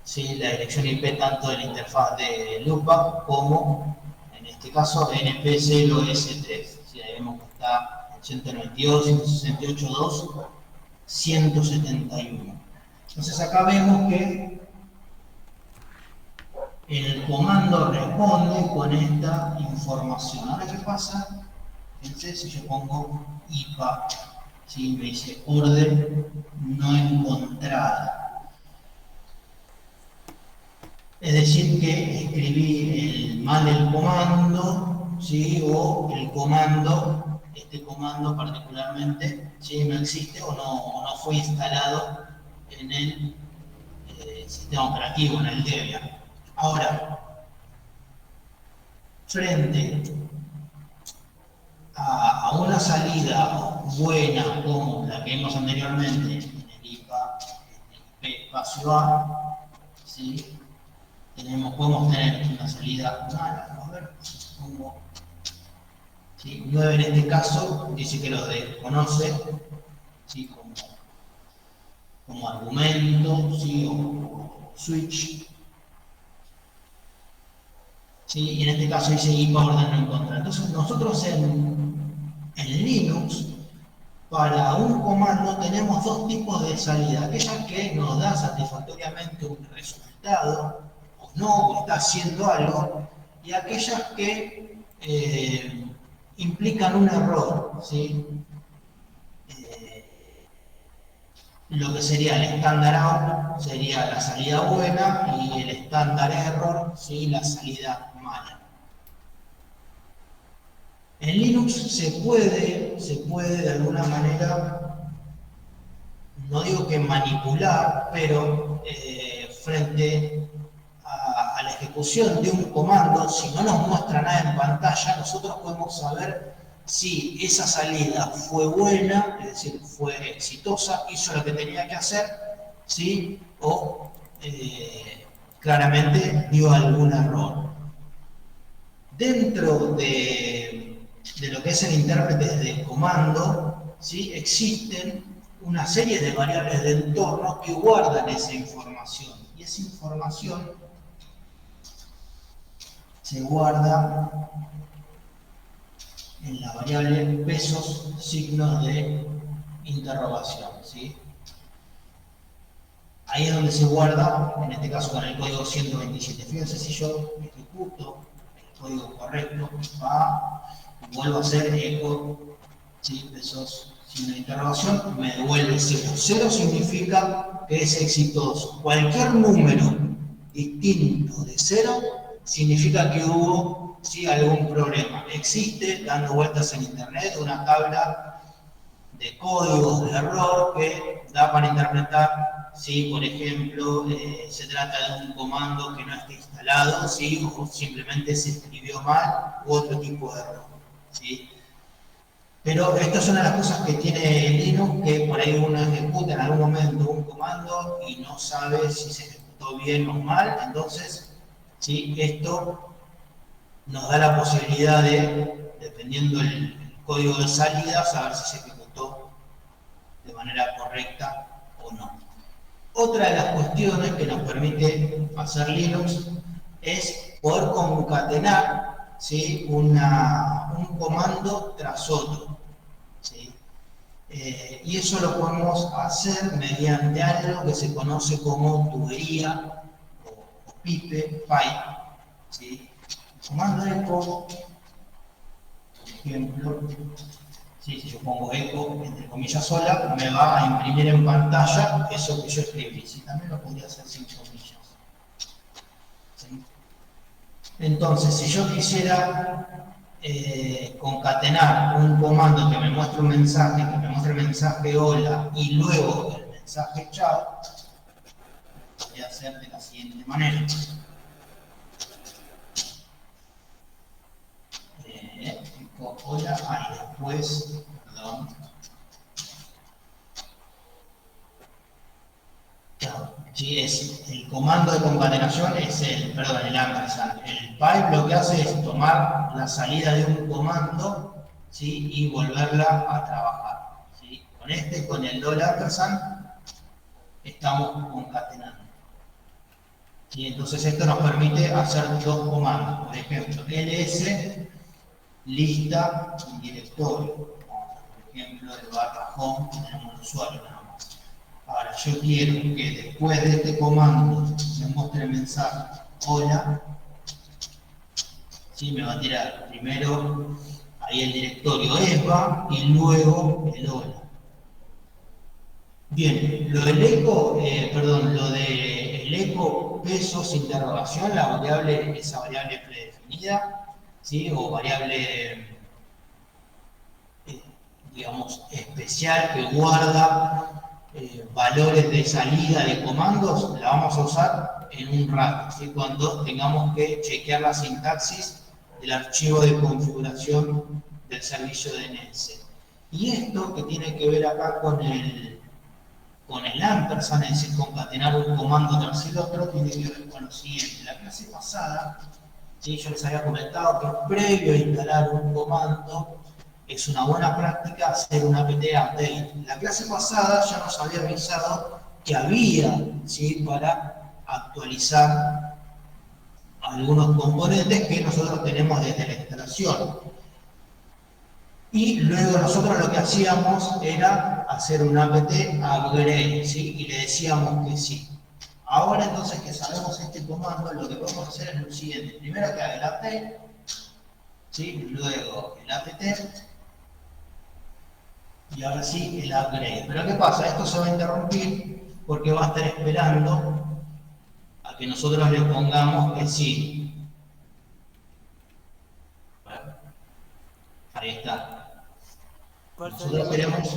¿sí?, la dirección IP tanto de la interfaz de loopback como, en este caso, npclos3. ¿Sí? Ahí vemos que está 192, 168.2, 171. Entonces acá vemos que el comando responde con esta información. Ahora, ¿qué pasa? Fíjense, si yo pongo IPA, ¿sí?, me dice orden no encontrada. Es decir, que escribí mal el comando, ¿sí?, o el comando, este comando particularmente, ¿sí?, no existe o no fue instalado en el sistema operativo, en el Debian. Ahora, frente a una salida buena como la que vimos anteriormente en el IPA, en el IP espacio A, ¿sí?, podemos tener una salida mala. A ver, pongo, ¿sí?, 9 en este caso, dice que lo desconoce, ¿sí?, como argumento, ¿sí?, o switch. ¿Sí? Y en este caso dice IPA orden no encontrar. Entonces nosotros en Linux, para un comando tenemos dos tipos de salida. Aquella que nos da satisfactoriamente un resultado ejecutado o no, o está haciendo algo, y aquellas que implican un error, ¿sí? Lo que sería el estándar out sería la salida buena y el estándar error, ¿sí? La salida mala. En Linux se puede de alguna manera, no digo que manipular, pero frente a la ejecución de un comando, si no nos muestra nada en pantalla, nosotros podemos saber si esa salida fue buena, es decir, fue exitosa, hizo lo que tenía que hacer, ¿sí? O claramente dio algún error. Dentro de lo que es el intérprete de comando, ¿sí? Existen una serie de variables de entorno que guardan esa información. Y esa información se guarda en la variable pesos signos de interrogación, ¿sí? Ahí es donde se guarda, en este caso con el código 127. Fíjense si yo ejecuto el código correcto, vuelvo a hacer eco, ¿sí? Pesos signo de interrogación, me devuelve 0. 0 significa que es exitoso. Cualquier número distinto de 0 significa que hubo, ¿sí? Algún problema. Existe, dando vueltas en internet, una tabla de códigos de error que da para interpretar si, por ejemplo, se trata de un comando que no está instalado, ¿sí? O simplemente se escribió mal u otro tipo de error, ¿sí? Pero estas son las cosas que tiene Linux, que por ahí uno ejecuta en algún momento un comando y no sabe si se ejecutó bien o mal. Entonces, ¿sí? Esto nos da la posibilidad de, dependiendo el código de salida, saber si se ejecutó de manera correcta o no. Otra de las cuestiones que nos permite hacer Linux es poder concatenar, ¿sí? un comando tras otro, ¿sí? Y eso lo podemos hacer mediante algo que se conoce como tubería o pipe, ¿sí? Comando eco, por ejemplo, ¿sí? Si yo pongo eco entre comillas sola, me va a imprimir en pantalla eso que yo escribí. ¿Sí? También lo podría hacer sin comillas. ¿Sí? Entonces, si yo quisiera concatenar un comando que me muestre un mensaje, que me muestre el mensaje hola y luego el mensaje chao, lo voy a hacer de la siguiente manera. Hola, y después, perdón. Sí, es el comando de concatenación es el ampersand. El pipe lo que hace es tomar la salida de un comando, ¿sí? Y volverla a trabajar, ¿sí? Con el $ampersand, estamos concatenando. ¿Sí? Entonces esto nos permite hacer dos comandos. Por ejemplo, ls lista y directorio. Por ejemplo, el /home tenemos el usuario nada más. Ahora, yo quiero que después de este comando se muestre el mensaje hola. ¿Sí? Me va a tirar primero ahí el directorio ESBA y luego el hola. Bien, lo del eco, lo del eco pesos interrogación, esa variable predefinida, ¿sí? O variable, digamos, especial que guarda valores de salida de comandos, la vamos a usar en un rato, ¿sí? Cuando tengamos que chequear la sintaxis del archivo de configuración del servicio DNS. Y esto que tiene que ver acá con el ampersand, es decir, concatenar un comando tras el otro, tiene que ver con lo siguiente. La clase pasada, ¿sí? Yo les había comentado que previo a instalar un comando es una buena práctica hacer un apt update. La clase pasada ya nos había avisado que había, ¿sí? Para actualizar algunos componentes que nosotros tenemos desde la instalación. Y luego nosotros lo que hacíamos era hacer un apt upgrade, ¿sí? Y le decíamos que sí. Ahora entonces que sabemos este comando, lo que podemos hacer es lo siguiente. Primero que haga el update, ¿sí? Luego el apt, y ahora sí el upgrade. Pero ¿qué pasa? Esto se va a interrumpir porque va a estar esperando a que nosotros le pongamos que sí. Bueno, ahí está. Nosotros queremos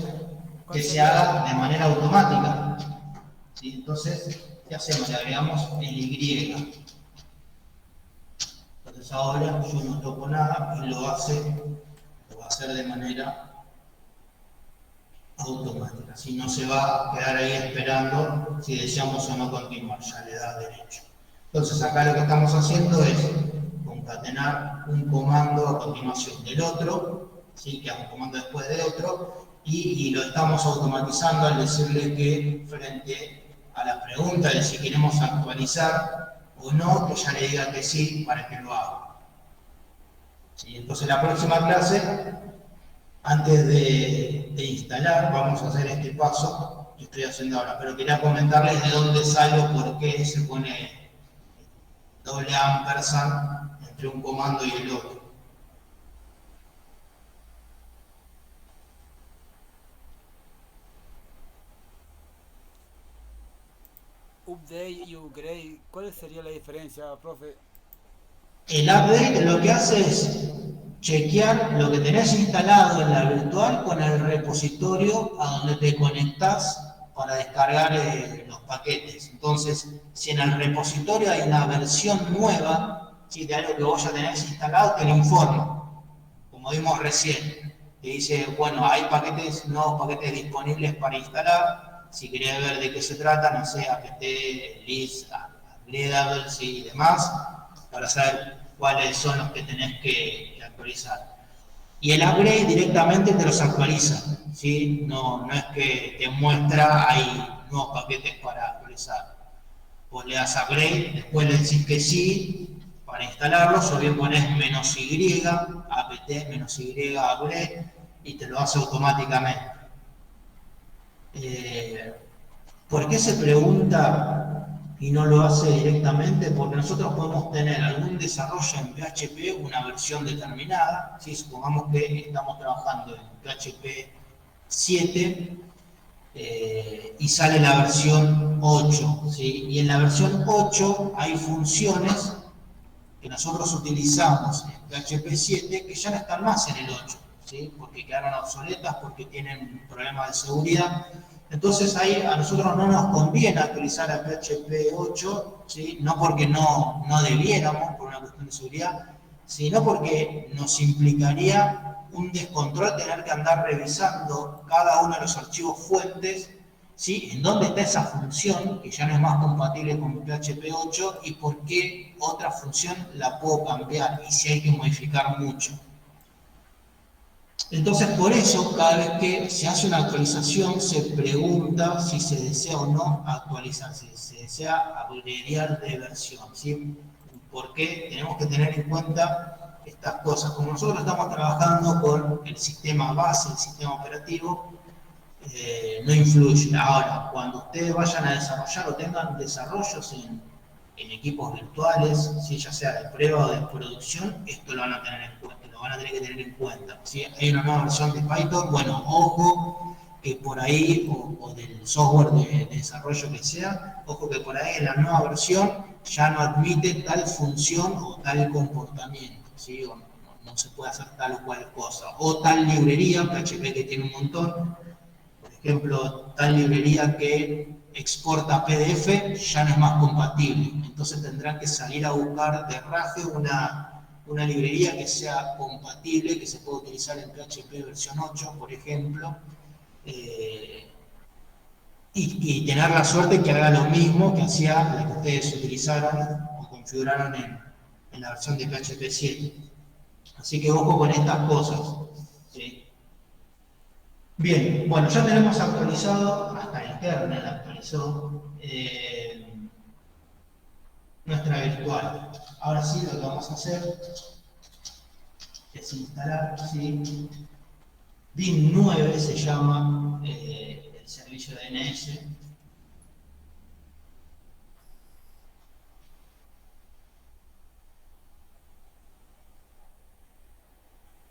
que se haga de manera automática. ¿Sí? Entonces, ¿qué hacemos? Le agregamos el Y. Entonces ahora yo no toco nada y lo va a hacer de manera automática. Si no se va a quedar ahí esperando si deseamos o no continuar, ya le da derecho. Entonces acá lo que estamos haciendo es concatenar un comando a continuación del otro, ¿sí? Que es un comando después de otro, y lo estamos automatizando al decirle que frente a la pregunta de si queremos actualizar o no, que ya le diga que sí para que lo haga. ¿Sí? Entonces la próxima clase, antes de instalar, vamos a hacer este paso que estoy haciendo ahora, pero quería comentarles de dónde sale o por qué se pone doble ampersand entre un comando y el otro. Update y upgrade, ¿cuál sería la diferencia, profe? El update lo que hace es chequear lo que tenés instalado en la virtual con el repositorio a donde te conectás para descargar los paquetes. Entonces, si en el repositorio hay una versión nueva, ¿sí? De algo que vos ya tenés instalado, te lo informa, como vimos recién. Te dice, bueno, hay nuevos paquetes disponibles para instalar. Si querés ver de qué se trata, no sé, apt, list, upgradables y demás, para saber cuáles son los que tenés que actualizar. Y el upgrade directamente te los actualiza, ¿sí? No es que te muestra, hay nuevos paquetes para actualizar. Vos le das upgrade, después le decís que sí para instalarlos, o bien pones -y, apt, -y, upgrade, y te lo hace automáticamente. ¿Por qué se pregunta y no lo hace directamente? Porque nosotros podemos tener algún desarrollo en PHP, una versión determinada, ¿sí? Supongamos que estamos trabajando en PHP 7 y sale la versión 8, ¿sí? Y en la versión 8 hay funciones que nosotros utilizamos en PHP 7 que ya no están más en el 8, ¿sí? Porque quedaron obsoletas, porque tienen problemas de seguridad. Entonces ahí a nosotros no nos conviene actualizar a PHP 8, ¿sí? No porque no debiéramos por una cuestión de seguridad, sino porque nos implicaría un descontrol tener que andar revisando cada uno de los archivos fuentes, ¿sí? En dónde está esa función que ya no es más compatible con PHP 8 y por qué otra función la puedo cambiar y si hay que modificar mucho. Entonces, por eso, cada vez que se hace una actualización, se pregunta si se desea o no actualizar, si se desea upgradear de versión, ¿sí? Porque tenemos que tener en cuenta estas cosas. Como nosotros estamos trabajando con el sistema base, el sistema operativo, no influye. Ahora, cuando ustedes vayan a desarrollar o tengan desarrollos en equipos virtuales, ¿sí? Ya sea de prueba o de producción, esto lo van a tener en cuenta. Van a tener que tener en cuenta. ¿Sí? Hay una nueva versión de Python, bueno, ojo que por ahí, o del software de desarrollo que sea, ojo que por ahí en la nueva versión ya no admite tal función o tal comportamiento, ¿sí? O no se puede hacer tal o cual cosa. O tal librería, PHP que tiene un montón, por ejemplo, tal librería que exporta PDF ya no es más compatible. Entonces tendrán que salir a buscar de raje una librería que sea compatible, que se pueda utilizar en PHP versión 8, por ejemplo, y tener la suerte que haga lo mismo que hacía la que ustedes utilizaron o configuraron en la versión de PHP 7. Así que ojo con estas cosas, ¿sí? Bien, bueno, ya tenemos actualizado, hasta el kernel actualizó nuestra virtual. Ahora sí, lo que vamos a hacer es instalar, ¿sí? DIN 9 se llama el servicio de DNS.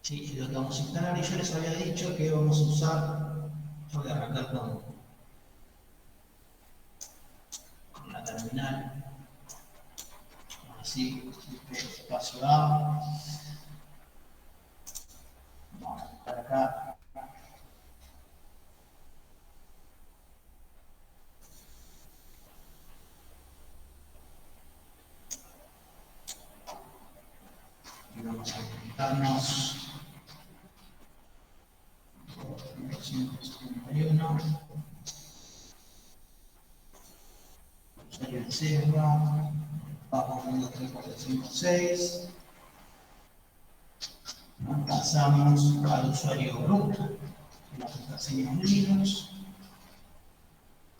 Sí, lo que vamos a instalar, y yo les había dicho que vamos a usar, yo voy a arrancar con la terminal, así, espacio A, vamos a buscar acá, y vamos a conectarnos 271, usuario de reserva, bajo 1, 3, 4, 5, 6, pasamos al usuario root, la contraseña en Linux,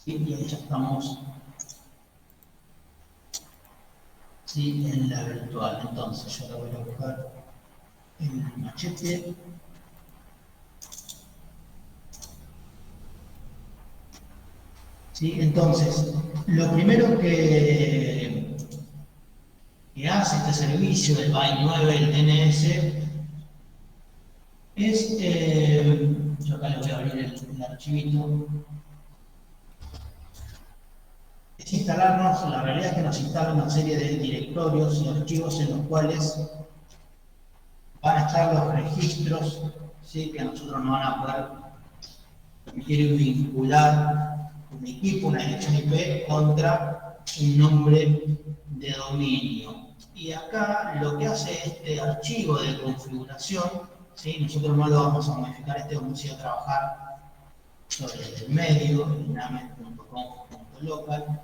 y ahí ya estamos ¿sí? En la virtual. Entonces yo la voy a buscar en el machete. ¿Sí? Entonces, lo primero que hace este servicio del byte 9, el DNS, es, yo acá le voy a abrir el archivito, es instalarnos, la realidad es que nos instala una serie de directorios y archivos en los cuales van a estar los registros, ¿sí? Que a nosotros nos van a poder permitir vincular un equipo, una dirección IP contra un nombre de dominio. Y acá lo que hace este archivo de configuración, ¿sí? Nosotros no lo vamos a modificar, vamos a ir a trabajar sobre el medio, el names.com.local.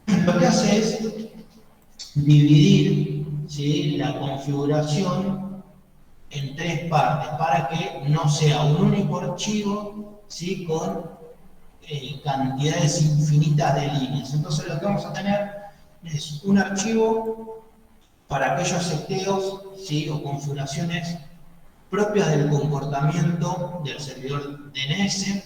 Lo que hace es dividir, ¿sí? La configuración en 3 partes para que no sea un único archivo, ¿sí? Con cantidades infinitas de líneas. Entonces lo que vamos a tener es un archivo para aquellos seteos, ¿sí? O configuraciones propias del comportamiento del servidor DNS.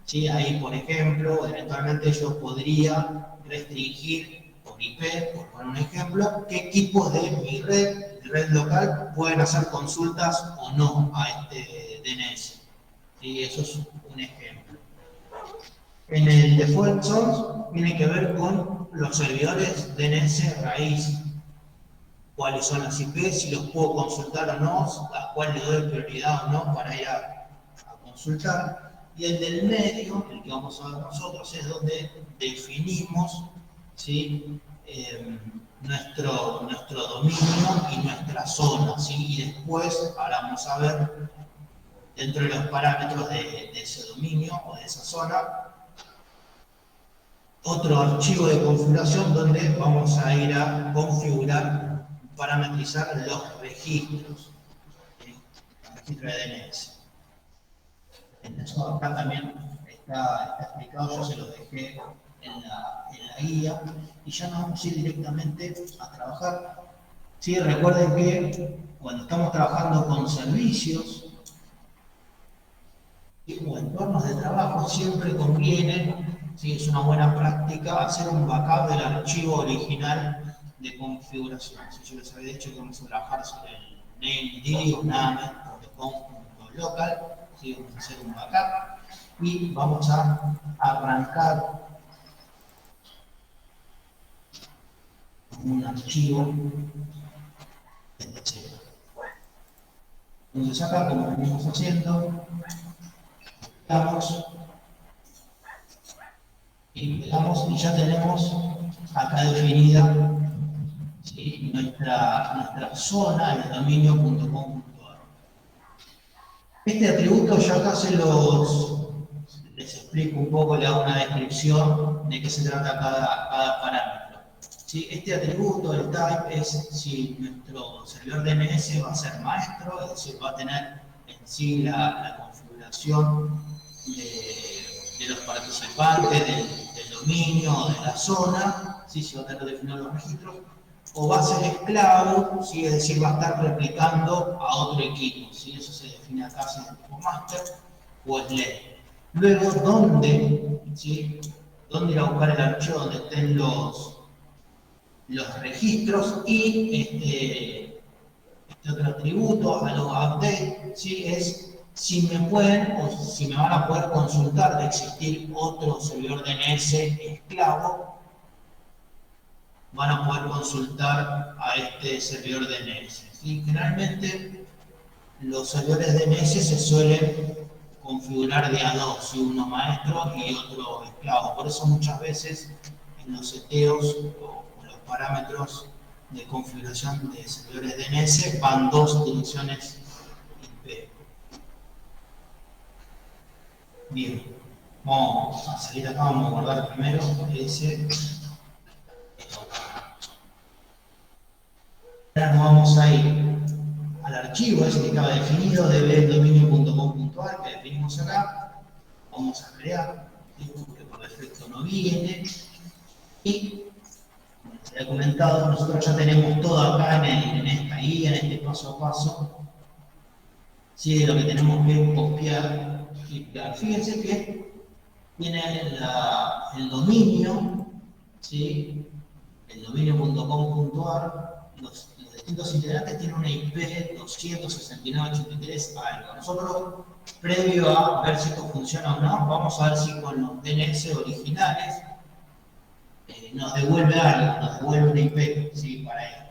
¿Sí? Ahí, por ejemplo, eventualmente yo podría restringir por IP, por poner un ejemplo, qué equipos de mi red local, pueden hacer consultas o no a este DNS. ¿Sí? Eso es un ejemplo. En el default source tiene que ver con los servidores DNS raíz. Cuáles son las IP, si los puedo consultar o no, a cuál le doy prioridad o no para ir a consultar. Y el del medio, el que vamos a ver nosotros, es donde definimos, ¿sí? Nuestro dominio y nuestra zona, ¿sí? Y después, ahora vamos a ver, dentro de los parámetros de ese dominio o de esa zona, otro archivo de configuración donde vamos a ir a configurar, parametrizar los registros, ¿sí? El registro de DNS. Eso acá también está explicado, yo se lo dejé en la guía, y ya nos vamos a ir directamente a trabajar. ¿Sí? Recuerden que cuando estamos trabajando con servicios o entornos de trabajo, siempre conviene, ¿sí? Es una buena práctica hacer un backup del archivo original de configuración. Si yo les había dicho que vamos a trabajar sobre el named o name.com.local, ¿sí? Vamos a hacer un backup y vamos a arrancar un archivo desde cero. Entonces acá, como venimos haciendo, pegamos y ya tenemos acá definida, ¿sí? nuestra zona, el dominio.com.ar. Este atributo ya acá les explico un poco, le hago una descripción de qué se trata cada parámetro. ¿Sí? Este atributo, el type, es si nuestro servidor DNS va a ser maestro, es decir, va a tener en sí la configuración de los participantes, del dominio, de la zona, ¿sí? Si va a tener definidos los registros, o va a ser esclavo, ¿sí? Es decir, va a estar replicando a otro equipo, ¿sí? Eso se define acá si es tipo master o slave. Luego, ¿dónde ir a buscar el archivo donde estén los registros? Y este otro atributo, a los update, ¿sí? Es si me pueden o si me van a poder consultar de existir otro servidor DNS esclavo, van a poder consultar a este servidor DNS. ¿Sí? Generalmente los servidores DNS se suelen configurar de a dos, ¿sí? Uno maestro y otro esclavo. Por eso muchas veces en los seteos o los parámetros de configuración de servidores DNS van dos direcciones IP. Bien, vamos a salir acá, vamos a guardar primero ese. Ahora nos vamos a ir al archivo ese que estaba definido, dbdominio.com.ar, que definimos acá. Vamos a crear, porque por defecto no viene. Y, como les había comentado, nosotros ya tenemos todo acá en esta guía, en este paso a paso. Sí, de lo que tenemos que copiar y pegar. Fíjense que tiene el dominio, ¿sí? El dominio.com.ar, los distintos integrantes tienen una IP 269.83 algo. Nosotros, previo a ver si esto funciona o no, vamos a ver si con los DNS originales nos devuelve algo, nos devuelve una IP, ¿sí? Para ello.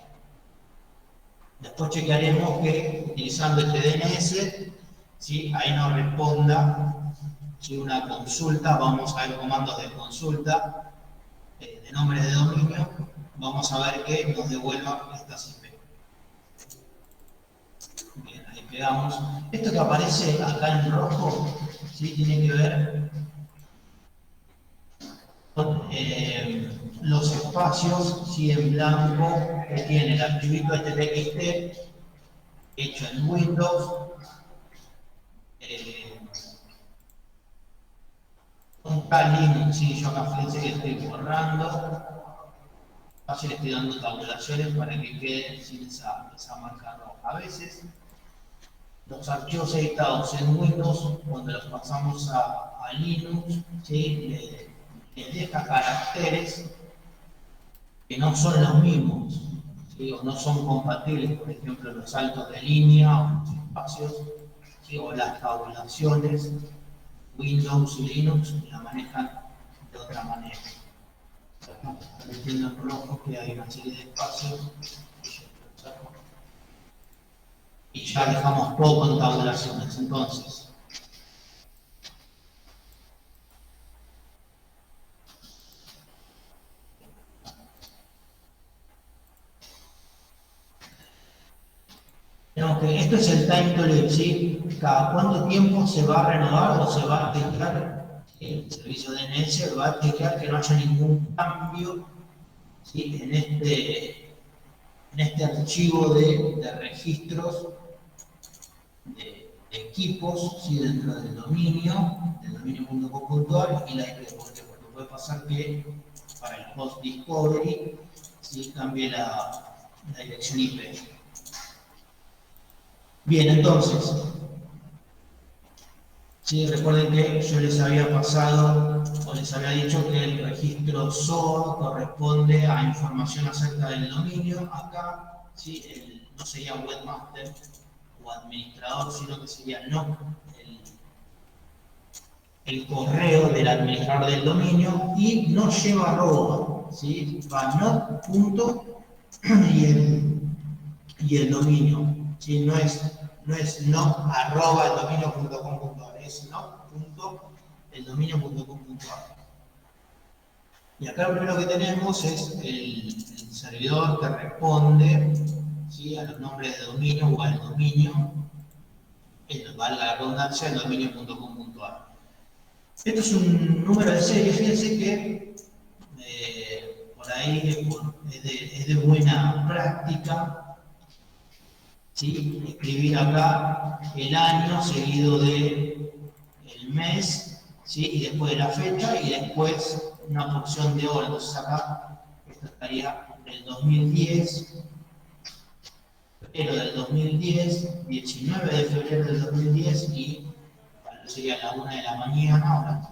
Después chequearemos que utilizando este DNS, ¿sí? Ahí nos responda, ¿sí? Una consulta, vamos a ver comandos de consulta de nombres de dominio, vamos a ver que nos devuelva estas IP. Bien, ahí pegamos. Esto que aparece acá en rojo, ¿sí? Tiene que ver con los espacios, ¿sí? En blanco que tiene el archivito TXT hecho en Windows. Un Linux, ¿sí? Yo acá fíjense que estoy borrando. Así le estoy dando tabulaciones para que quede sin esa marca roja. A veces los archivos editados en Windows, cuando los pasamos a Linux, ¿sí? Les deja caracteres que no son los mismos, ¿sí? O no son compatibles, por ejemplo, los saltos de línea o los espacios, ¿sí? O las tabulaciones. Windows y Linux la manejan de otra manera. Están viendo en rojo que hay una serie de espacios y ya dejamos todo con tabulaciones. Entonces, tenemos que, esto es el time to live, ¿sí? Cada cuánto tiempo se va a renovar o se va a chequear el servicio DNS, va a chequear que no haya ningún cambio, ¿sí? En este archivo de registros de equipos, ¿sí? Dentro del dominio.com.ar y la IP, porque puede pasar que para el host discovery, ¿sí? Cambie la dirección IP. Bien, entonces, ¿sí? Recuerden que yo les había pasado o les había dicho que el registro SOA corresponde a información acerca del dominio. Acá, ¿sí? No sería webmaster o administrador, sino que sería el correo del administrador del dominio y no lleva arroba, ¿sí? Va not punto y el dominio, ¿sí? No es arroba el dominio.com.ar, es no punto el dominio.com.ar. Y acá lo primero que tenemos es el servidor que responde, ¿sí? A los nombres de dominio o al dominio, valga la redundancia, el dominio.com.ar. Esto es un número de serie, fíjense que por ahí es de buena práctica, ¿sí? Escribir acá el año seguido del mes, ¿sí? Y después de la fecha y después una porción de hora. Entonces acá esto estaría del 2010, febrero del 2010, 19 de febrero del 2010 y sería la 1 de la mañana. Ahora,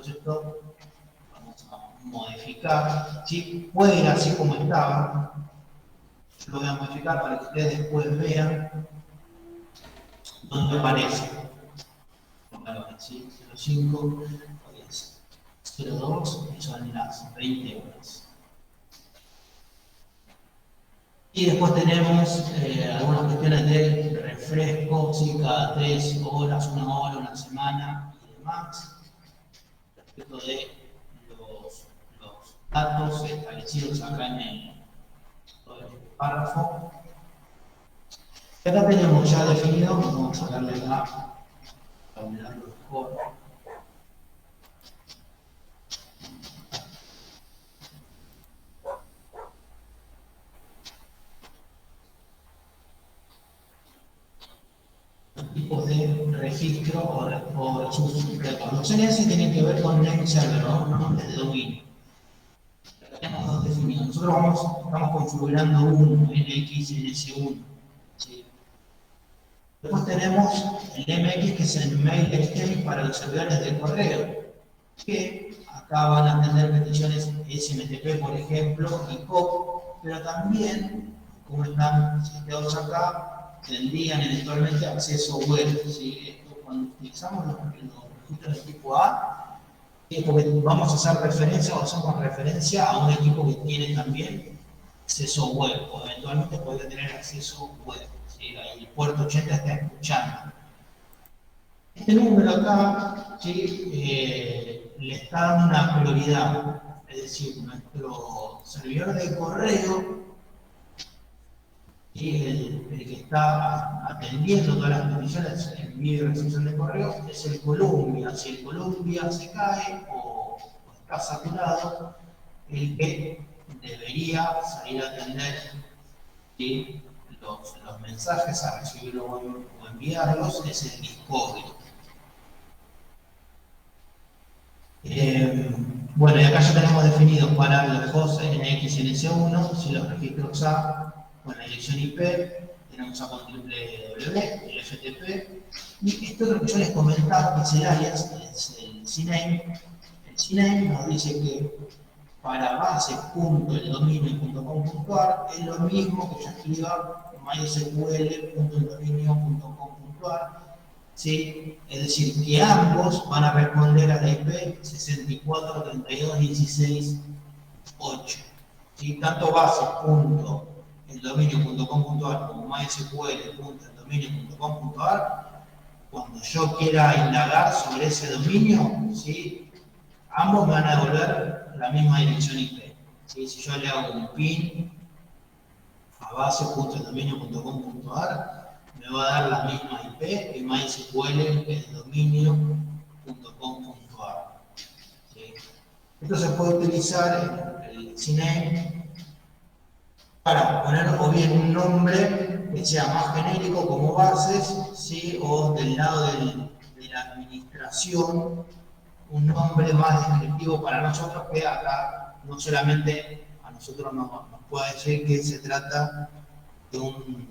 esto vamos a modificar, ¿sí? Puede ir así como estaba, Yo lo voy a modificar para que ustedes después vean dónde aparece. ¿Sí? 05, hoy es 02, y son las 20 horas. Y después tenemos algunas cuestiones de refresco, ¿sí? Cada 3 horas, 1 hora, 1 semana y demás. Respecto de los datos establecidos acá en el párrafo. Y acá tenemos ya definido, vamos a darle acá para mirarlo mejor. Tipos de registro o sus reconocciones tienen que ver con name server, ¿no? Nombres de dominio. Tenemos dos definidos. Nosotros estamos configurando un NXNS1. ¿Sí? Después tenemos el MX, que es el Mail Exchange para los servidores de correo, que acá van a tener peticiones SMTP, por ejemplo, y POP, pero también, como están situados acá, tendrían eventualmente acceso web. ¿Sí? Esto, cuando utilizamos los registros de tipo A, es porque vamos a hacer referencia o hacemos referencia a un equipo que tiene también acceso web, o eventualmente podría tener acceso web. ¿Sí? Ahí el puerto 80 está escuchando. Este número acá, ¿sí? Le está dando una prioridad, es decir, nuestro servidor de correo, y el que está atendiendo todas las peticiones de envío y recepción de correo es el Columbia. Si el Columbia se cae o está saturado, el que debería salir a atender, ¿sí? los mensajes, a recibirlos o enviarlos, es el Discovery. Bueno, y acá ya tenemos definidos para los hosts NXNS1, si los registros A con la dirección IP, tenemos A con www, el FTP, y esto es lo que yo les comentaba, que es el alias, es el CNAME. El CNAME nos dice que para base.eldominio.com.ar es lo mismo que yo escriba mysql.eldominio.com.ar. ¿Sí? Es decir, que ambos van a responder a la IP 64.32.16.8. ¿Sí? Tanto base.eldominio.com.ar como mysql.eldominio.com.ar, cuando yo quiera indagar sobre ese dominio, ¿sí? Ambos van a devolver la misma dirección IP. ¿Sí? Si yo le hago un pin a base.eldominio.com.ar, me va a dar la misma IP que mysql.eldominio.com.ar. ¿Sí? Esto se puede utilizar en el CNAME para poner o bien un nombre que sea más genérico como bases, ¿sí? O del lado de la administración, un nombre más descriptivo para nosotros, que acá no solamente a nosotros nos puede decir que se trata de un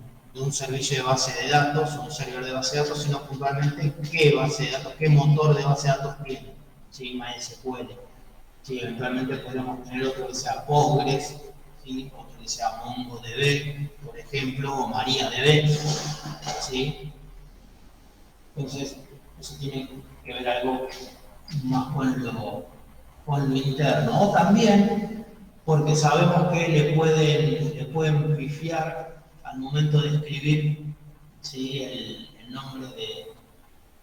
servicio de base de datos, un servidor de base de datos, sino puntualmente qué base de datos, qué motor de base de datos tiene, ¿sí? MySQL. ¿Sí? Eventualmente podríamos tener otro que sea Postgres, ¿sí? Otro que sea MongoDB, por ejemplo, o MariaDB. ¿Sí? Entonces, eso tiene que ver algo más con lo interno. O también porque sabemos que le pueden pifiar al momento de escribir, ¿sí? el nombre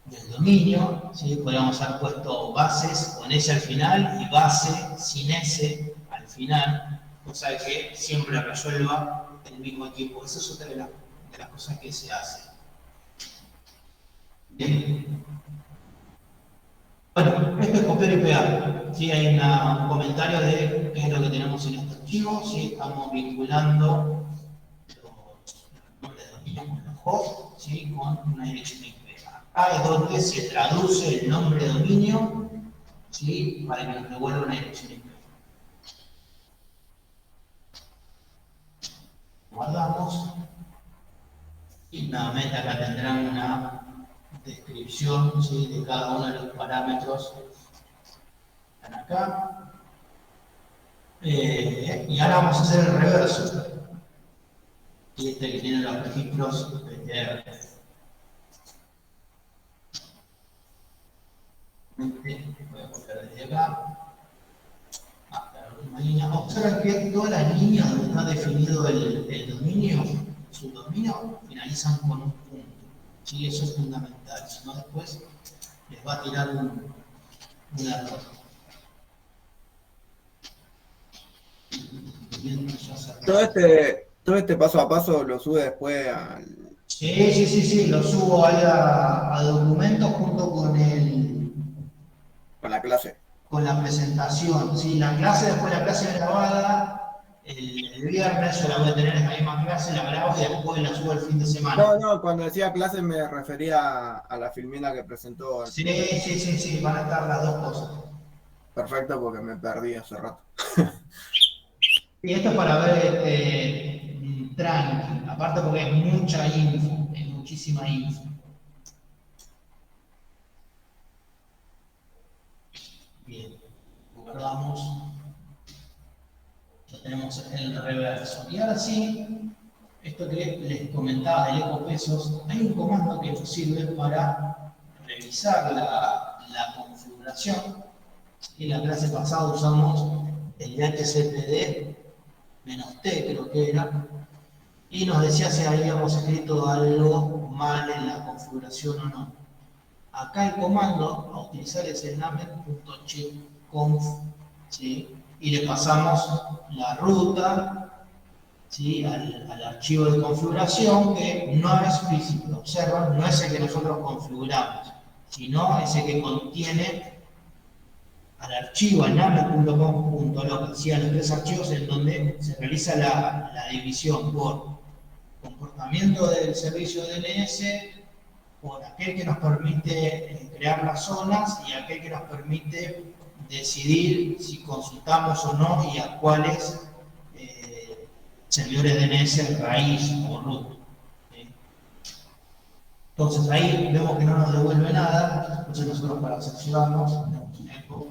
del dominio, ¿sí? Podríamos haber puesto bases con S al final y base sin S al final, cosa de que siempre resuelva el mismo equipo. Esa es otra de las cosas que se hace. Bien. Bueno, esto es copiar y pegar. ¿Sí? Hay un comentario de qué es lo que tenemos en este archivo. ¿Sí? Estamos vinculando los nombres de dominio con los hosts, ¿sí? Con una dirección IP. Acá es donde se traduce el nombre de dominio, ¿sí? Para que nos devuelva una dirección IP. Guardamos. Y nuevamente acá tendrán una descripción, ¿sí? De cada uno de los parámetros que están acá. Y ahora vamos a hacer el reverso. y este que tiene los registros PTR. Voy a copiar desde acá. Hasta la última línea. Observen que todas las líneas donde está definido el dominio, su dominio, finalizan con un punto. ¿Sí? Eso es fundamental. Si no, después les va a tirar un error. Todo este paso a paso lo sube después Sí, lo subo ahí a documentos junto con la clase. con la presentación. Sí, la clase, después la clase grabada, el viernes yo la voy a tener en la misma clase, la grabo y después la subo el fin de semana. No, cuando decía clase me refería a la filmina que presentó. Sí, van a estar las dos cosas. Perfecto, porque me perdí hace rato. Y esto es para ver tranqui, aparte porque es mucha info, es muchísima info. Bien, guardamos, ya tenemos el reverso. Y ahora sí, esto que les comentaba del ecopesos, hay un comando que nos sirve para revisar la configuración. En la clase pasada usamos el DHCPD -T, creo que era, y nos decía si habíamos escrito algo mal en la configuración o no. Acá el comando a utilizar es el name.checkconf, ¿sí? Y le pasamos la ruta, ¿sí? al archivo de configuración, que no es físico, observan, no es el que nosotros configuramos, sino ese que contiene al archivo, al name.com.local, ¿sí? A los tres archivos en donde se realiza la división por comportamiento del servicio DNS, por aquel que nos permite crear las zonas y aquel que nos permite decidir si consultamos o no y a cuáles servidores DNS raíz o root. ¿Sí? Entonces ahí vemos que no nos devuelve nada, entonces nosotros para seccionarnos tenemos un eco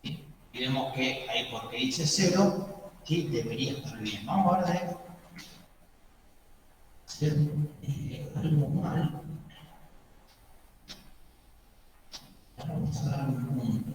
y vemos que ahí porque dice 0, ¿sí? Debería estar bien. Vamos a ver algo mal. Vamos a dar un punto.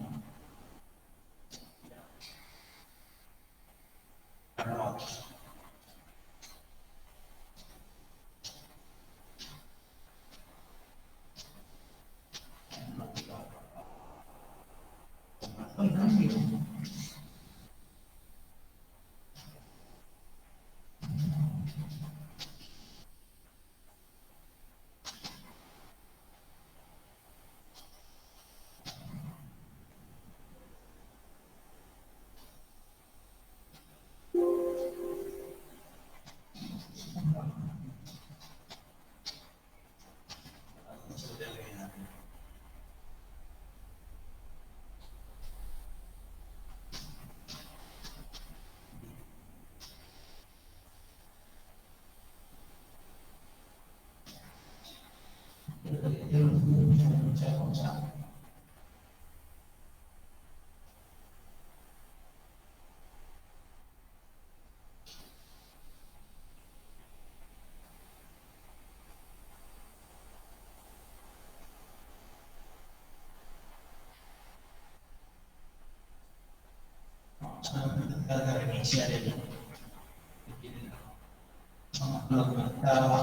Vamos a tratar de reiniciar vamos a lo que estaba.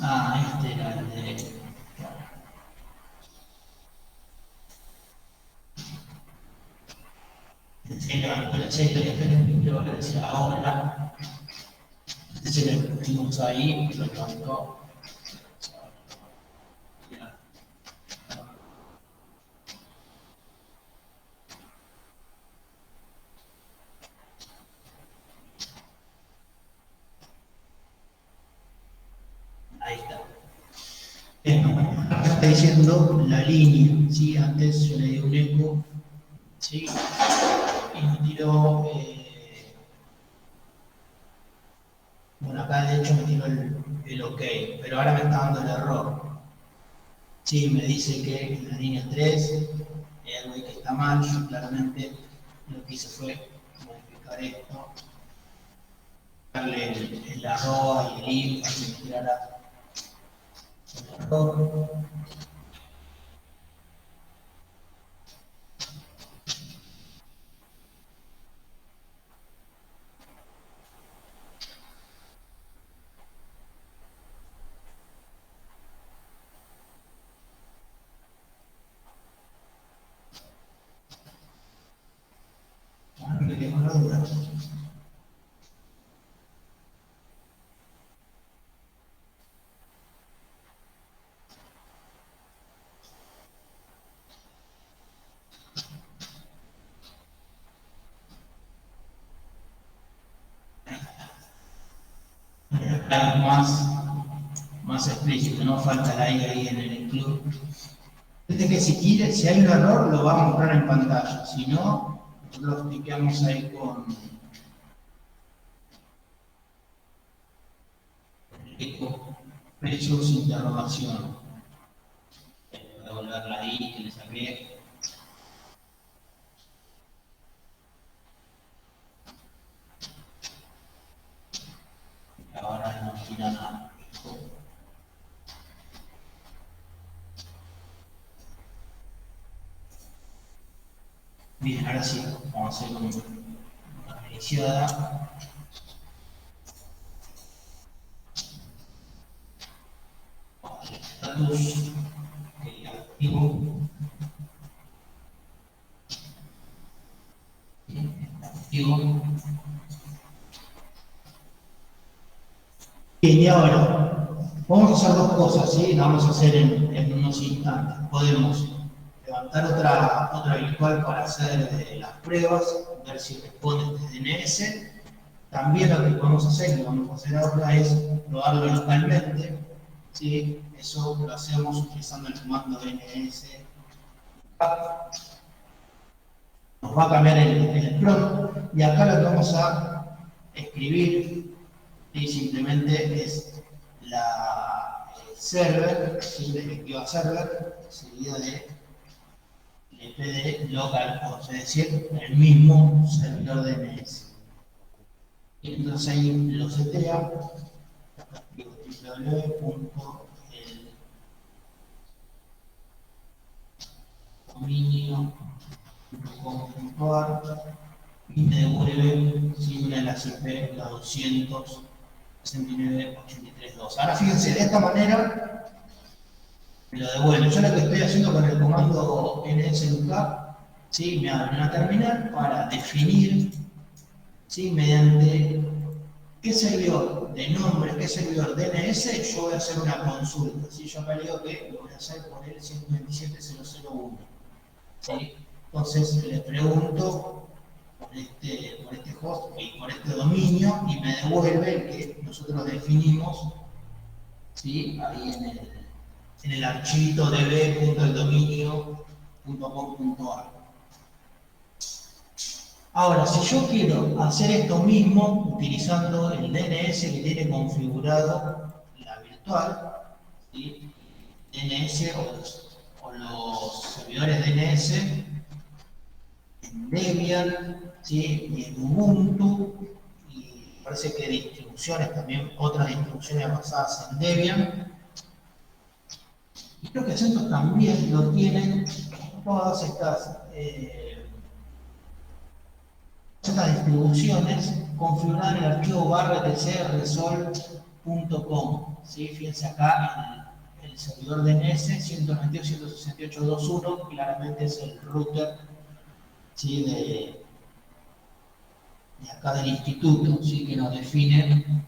Este era el de... El centro que decía ahora, ese lo pusimos ahí, lo levantó. Ahí está. Acá está diciendo la línea, ¿sí? Antes yo le di un eco ¿sí? Y me tiró, bueno, acá de hecho me tiró el OK, pero ahora me está dando el error. Sí, me dice que en la línea 3 hay algo ahí que está mal. Yo claramente lo que hice fue modificar esto, darle el arroba y el if para que me tirara el error. Ahora me quedé con la duda. Más explícito, no falta la I ahí en el include. Este que si hay un error lo va a mostrar en pantalla, si no, nosotros cliqueamos ahí con eco precios interrogación. Voy a volver la I que le saqué. Ahora no tira nada. Bien, ahora sí, vamos a hacer una iniciada. Status activo. Activo. Bien, y ahora vamos a hacer dos cosas, ¿sí? Las vamos a hacer en unos instantes. Podemos levantar otra virtual para hacer las pruebas, ver si responde este DNS. También lo que podemos hacer, que vamos a hacer ahora, es probarlo localmente, ¿sí? Eso lo hacemos utilizando el comando DNS. Nos va a cambiar el prompt y acá lo que vamos a escribir y simplemente es server, ¿sí? Directiva server, seguida de IP de localhost, es decir, el mismo servidor DNS. Y entonces ahí lo setea, www.eldominio.com.ar y me devuelve una de las IP, la 269.83.2. Ahora fíjense, de esta manera me lo devuelve. Yo lo que estoy haciendo con el comando nslookup, ¿sí? Me abre una terminal para definir, ¿sí? Mediante qué servidor de nombre, qué servidor DNS, yo voy a hacer una consulta. ¿Sí? Yo acá le digo que lo voy a hacer por el 127.001. ¿Sí? Entonces le pregunto por este host y por este dominio y me devuelve el que nosotros definimos, ¿sí? Ahí en el archivito db.eldominio.com.ar. Ahora, si yo quiero hacer esto mismo utilizando el DNS que tiene configurado la virtual, ¿sí? DNS o los servidores DNS en Debian, ¿sí? Y en Ubuntu, y parece que distribuciones también, otras distribuciones basadas en Debian. Y creo que CentOS también lo tienen todas estas distribuciones configuradas en el archivo /etc resol.com. ¿Sí? Fíjense acá el servidor DNS 192.168.2.1, claramente es el router, ¿sí? de acá del instituto, ¿sí? Que nos define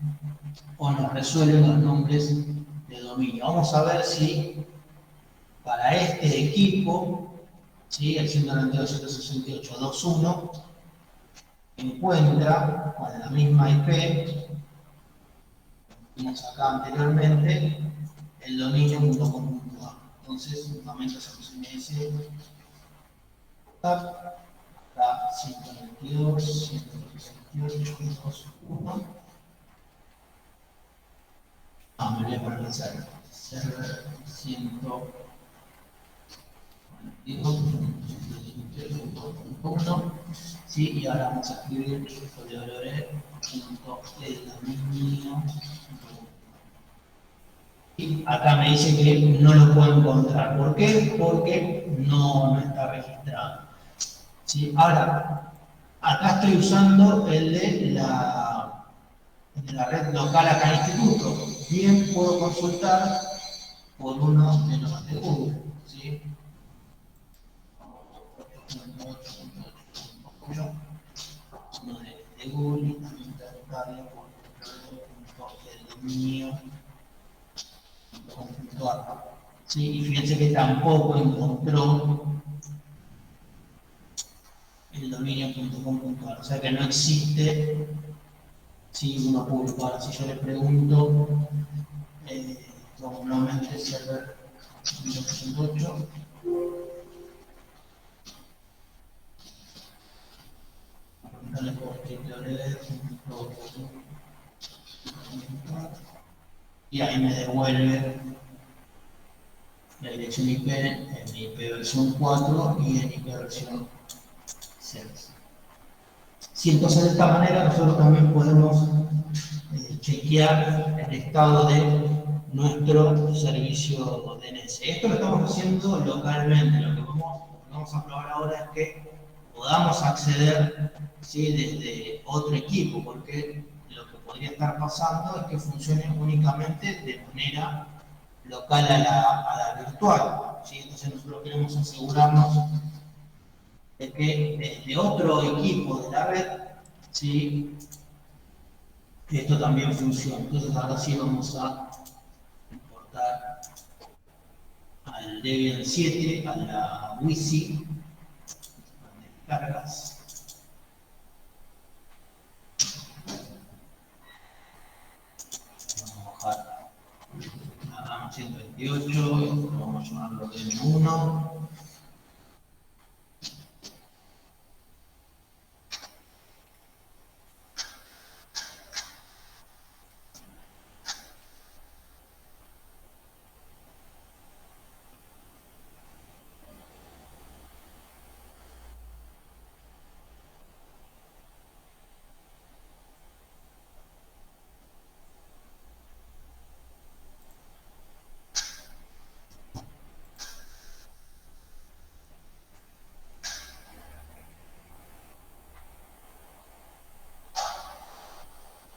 o nos resuelve los nombres de dominio. Vamos a ver si para este equipo, ¿sí? El 192.168.2.1 encuentra con la misma IP que vimos acá anteriormente el dominio.com.ar. Entonces, nuevamente hacemos ms Acá 122, 138, 2, 1. Me voy a poner el server. Server 122.1. Sí, y ahora vamos a escribir www.eldominio. Y acá me dice que no lo puedo encontrar. ¿Por qué? Porque no está registrado. ¿Sí? Ahora, acá estoy usando el de la red local acá en el instituto. Bien, puedo consultar por uno de los de Google. ¿Sí? Uno de Google y también interpretarlo por el mío. Sí, y fíjense que tampoco encontró el dominio.com.ar, o sea que no existe si uno publica. Ahora, si yo le pregunto, como nuevamente server 1.8, preguntarle por y ahí me devuelve la dirección IP en IP versión 4 y en IP versión 6. Sí, entonces de esta manera nosotros también podemos chequear el estado de nuestro servicio DNS. Esto lo estamos haciendo localmente. Lo que vamos a probar ahora es que podamos acceder, ¿sí?, desde otro equipo, porque lo que podría estar pasando es que funcione únicamente de manera local a la virtual. ¿Sí? Entonces nosotros queremos asegurarnos de que desde otro equipo de la red, ¿sí?, esto también funciona. Entonces ahora sí vamos a importar al Debian 7, a la WISI, descargas. Vamos a bajar a RAM 128, vamos a llamarlo DM1.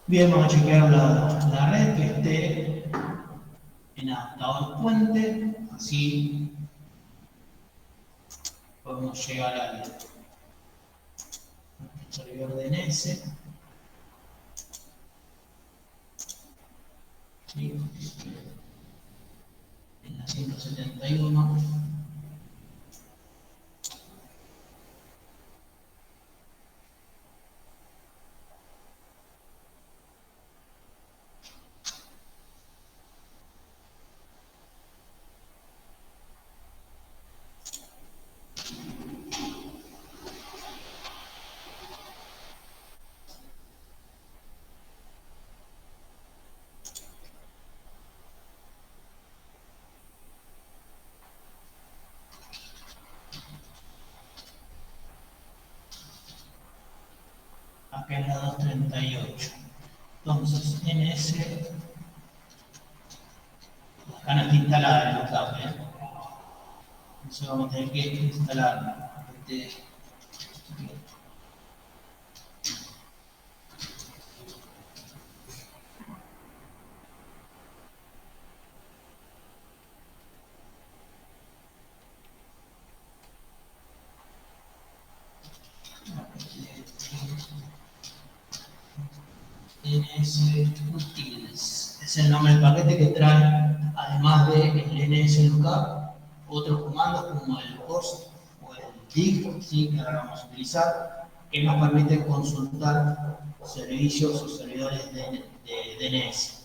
Bien, vamos a chequear la red que esté en adaptador puente, así podemos llegar al servidor DNS. ¿Sí? En la 171. Acá en la 238. Entonces, NS, acá no está instalada el backup, entonces vamos a tener que instalar NS Utils. Es el nombre del paquete que trae, además del NS lookup, otros comandos como el host o el dig, ¿sí?, que ahora vamos a utilizar, que nos permiten consultar servicios o servidores de DNS.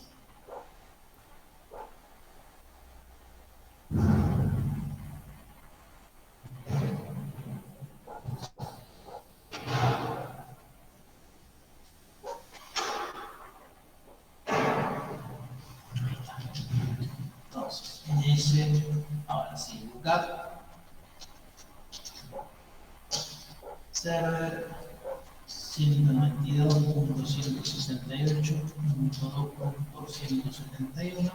DNS, ahora sí, buscar server 192.168.2.171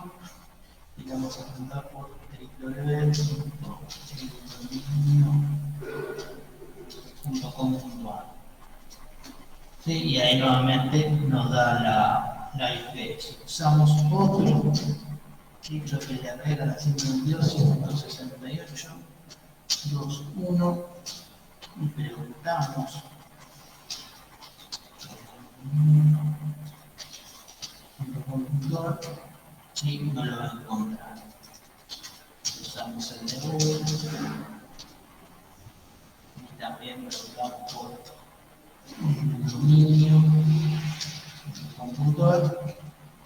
y le vamos a preguntar por www.com.ar. Sí, y ahí nuevamente nos da la IP. Si usamos otro, sí, lo que le agrega la 192.168.2.1 y preguntamos .com.ar, sí, no lo va a encontrar. Usamos el de Google y también preguntamos por dominio.com.ar,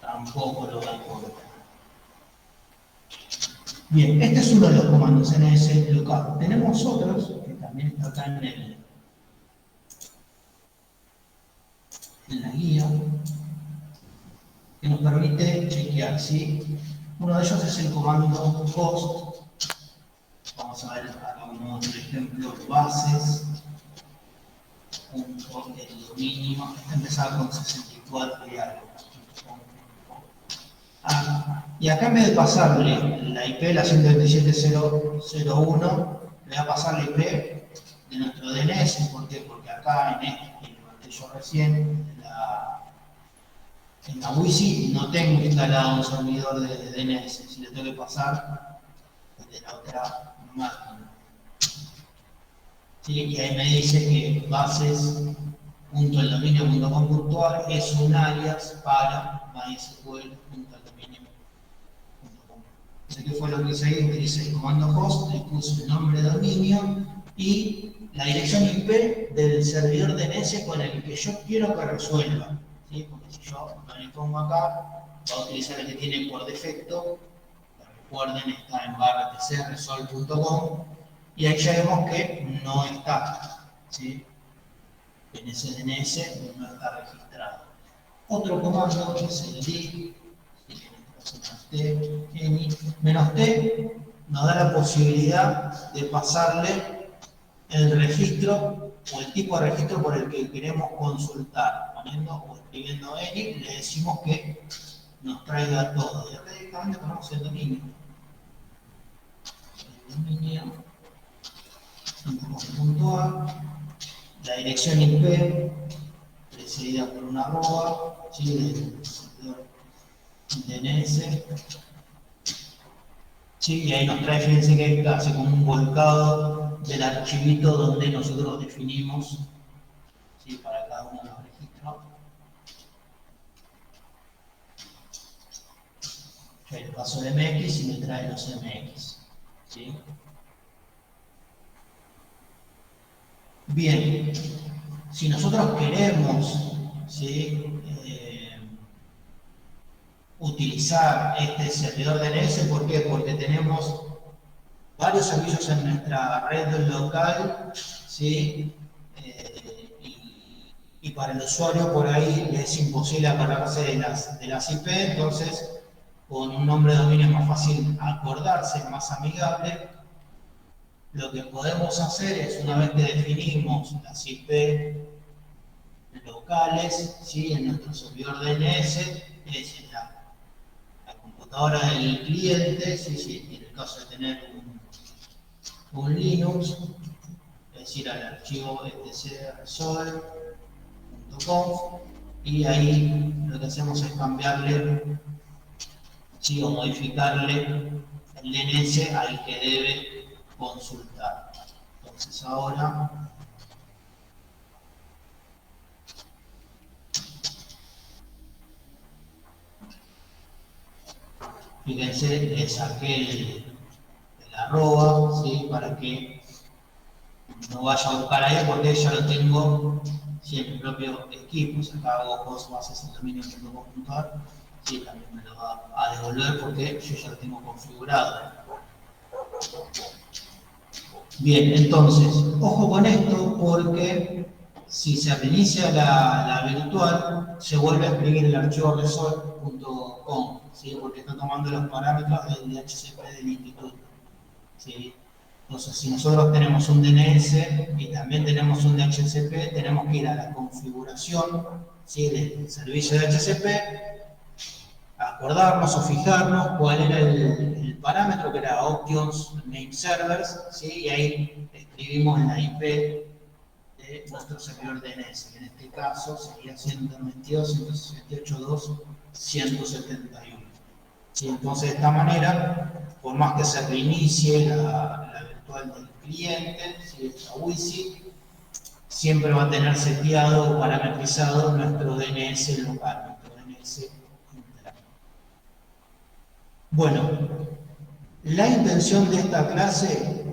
tampoco lo va a encontrar. Bien, este es uno de los comandos NS local. Tenemos otros que también están acá en la guía, que nos permite chequear, ¿sí? Uno de ellos es el comando host. Vamos a ver acá un otro ejemplo, bases. El dominio, empezaba con 64 y algo. Y acá en vez de pasarle la IP, la 127.0.0.1, le voy a pasar la IP de nuestro DNS. ¿Por qué? Porque acá en lo que yo recién, en la WISI, no tengo instalado un servidor de DNS. Si le tengo que pasar de la otra máquina. ¿Sí? Y ahí me dice que bases.eldominio.com.ar es un alias para mysql.eldominio.com. Así que fue lo que hice ahí, utilicé el comando host, le puse el nombre de dominio y la dirección IP del servidor DNS con el que yo quiero que resuelva. ¿Sí? Porque si yo no le pongo acá, va a utilizar el que tiene por defecto. Recuerden, está en /tcrsol.com y ahí ya vemos que no está, ¿sí? En ese DNS no está registrado. Otro comando es el -t, -t nos da la posibilidad de pasarle el registro o el tipo de registro por el que queremos consultar. Poniendo o escribiendo any, le decimos que nos traiga todo. Y acá directamente ponemos el dominio. .com.ar, la dirección IP precedida por una arroba, ¿sí? Del servidor DNS, ¿sí? Y ahí nos trae, fíjense que hace como un volcado del archivito donde nosotros definimos, ¿sí? Para cada uno de los registros. Yo le paso el MX y me trae los MX, ¿sí? Bien, si nosotros queremos, ¿sí? Utilizar este servidor DNS, ¿por qué? Porque tenemos varios servicios en nuestra red local, ¿sí? Y para el usuario por ahí le es imposible acordarse de las IP, entonces con un nombre de dominio es más fácil acordarse, es más amigable. Lo que podemos hacer es, una vez que definimos las IP locales, ¿sí? En nuestro servidor DNS, es en la computadora del cliente, ¿sí? En el caso de tener un Linux, es ir al archivo tcrsol.com y ahí lo que hacemos es cambiarle, ¿sí? O modificarle el DNS al que debe consultar. Entonces ahora fíjense, le saqué el arroba, ¿sí? Para que no vaya a buscar ahí porque ya lo tengo, ¿sí? En mi propio equipo. Si acá hago host bases en dominio.com.ar, ¿sí? También me lo va a devolver porque yo ya lo tengo configurado. Bien, entonces, ojo con esto porque si se reinicia la virtual, se vuelve a escribir el archivo resol.com. ¿sí? Porque está tomando los parámetros del DHCP del instituto, ¿sí? Entonces, si nosotros tenemos un DNS y también tenemos un DHCP, tenemos que ir a la configuración, ¿sí?, del servicio de DHCP, acordarnos o fijarnos cuál era el parámetro, que era Options Name Servers, ¿sí? Y ahí escribimos la IP de nuestro servidor DNS, que en este caso sería 192.168.2.171. ¿Sí? Entonces, de esta manera, por más que se reinicie la virtual del cliente, ¿sí?, esta WISI, siempre va a tener seteado o parametrizado nuestro DNS local, nuestro DNS interno. Bueno, la intención de esta clase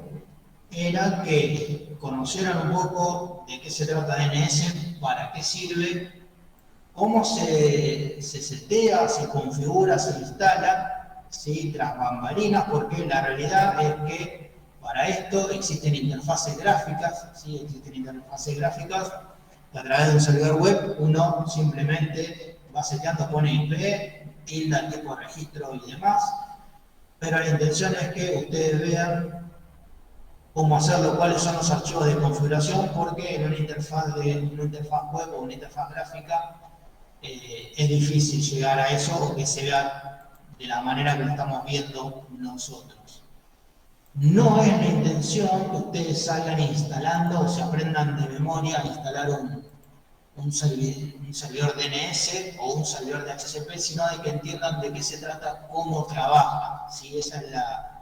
era que conocieran un poco de qué se trata DNS, para qué sirve, cómo se setea, se configura, se instala, ¿sí?, tras bambalinas, porque la realidad es que para esto existen interfaces gráficas, ¿sí? Existen interfaces gráficas que a través de un servidor web uno simplemente va seteando, pone IP, tilda el tipo de registro y demás, pero la intención es que ustedes vean cómo hacerlo, cuáles son los archivos de configuración, porque en una interfaz web o una interfaz gráfica es difícil llegar a eso o que se vea de la manera que lo estamos viendo nosotros. No es la intención que ustedes salgan instalando o se aprendan de memoria a instalar un servidor DNS o un servidor de DHCP, sino de que entiendan de qué se trata, cómo trabaja, ¿sí? Esa es la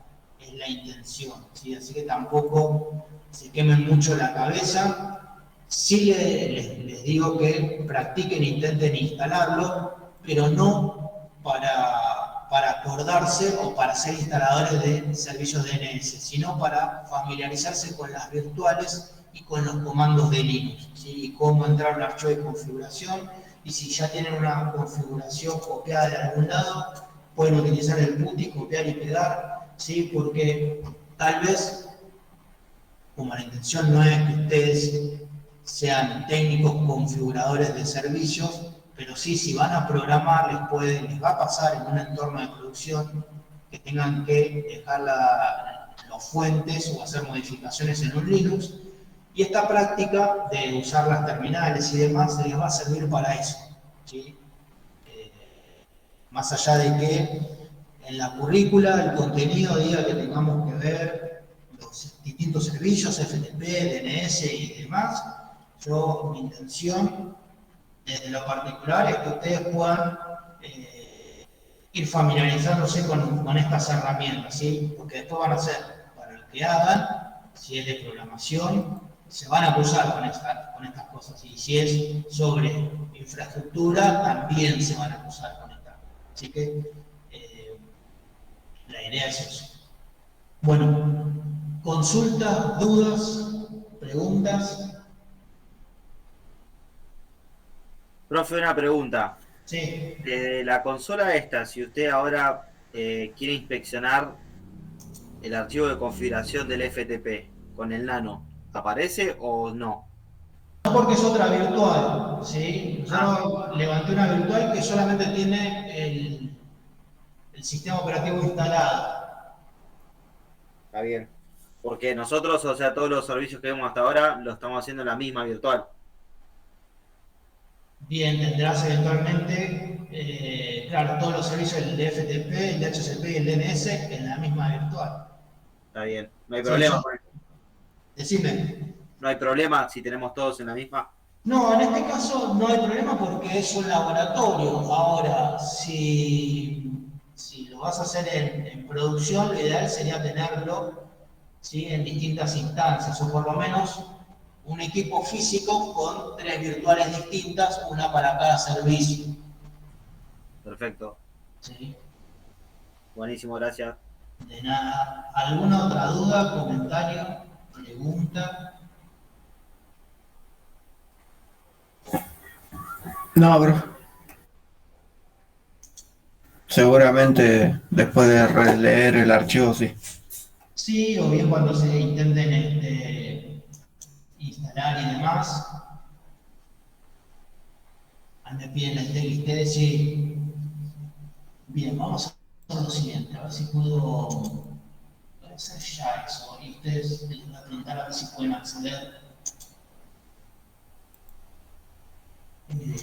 intención, ¿sí? Así que tampoco se quemen mucho la cabeza. Sí les digo que practiquen, intenten instalarlo, pero no para acordarse o para ser instaladores de servicios DNS, sino para familiarizarse con las virtuales y con los comandos de Linux, ¿sí? Y cómo entrar a un archivo de configuración, y si ya tienen una configuración copiada de algún lado, pueden utilizar el PuTTY, copiar y pegar, ¿sí? Porque tal vez, como la intención no es que ustedes sean técnicos configuradores de servicios, pero sí, si van a programar, les va a pasar en un entorno de producción que tengan que dejar los fuentes o hacer modificaciones en un Linux, y esta práctica de usar las terminales y demás les va a servir para eso, ¿sí? Más allá de que en la currícula el contenido diga que tengamos que ver los distintos servicios, FTP, DNS y demás, mi intención desde lo particular es que ustedes puedan ir familiarizándose con estas herramientas, ¿sí? Porque después van a ser, para lo que hagan, si es de programación, se van a cruzar con estas cosas, y si es sobre infraestructura, también se van a cruzar con estas. Así que la idea es eso. Bueno, consultas, dudas, preguntas. Profe, una pregunta. Sí. De la consola esta, si usted ahora quiere inspeccionar el archivo de configuración del FTP con el nano, ¿aparece o no? No, porque es otra virtual, ¿sí? Yo levanté una virtual que solamente tiene el sistema operativo instalado. Está bien. Porque nosotros, o sea, todos los servicios que vemos hasta ahora, lo estamos haciendo en la misma virtual. Bien, tendrás eventualmente, claro, todos los servicios del FTP, el DHCP y el DNS en la misma virtual. Está bien. No hay Sí, problema. Decime. No hay problema si tenemos todos en la misma. No, en este caso no hay problema porque es un laboratorio. Ahora, si lo vas a hacer en producción, lo ideal sería tenerlo, ¿sí?, en distintas instancias, o por lo menos un equipo físico con 3 virtuales distintas, una para cada servicio. Perfecto. ¿Sí? Buenísimo, gracias. De nada. ¿Alguna otra duda, comentario, pregunta? No, bro. Seguramente después de releer el archivo, sí. Sí, o bien cuando se intenten instalar y demás, me piden el TXT, sí. Bien, vamos a hacer lo siguiente, a ver si puedo hacer ya eso. Y ustedes les voy a preguntar a ver si pueden acceder. Eh,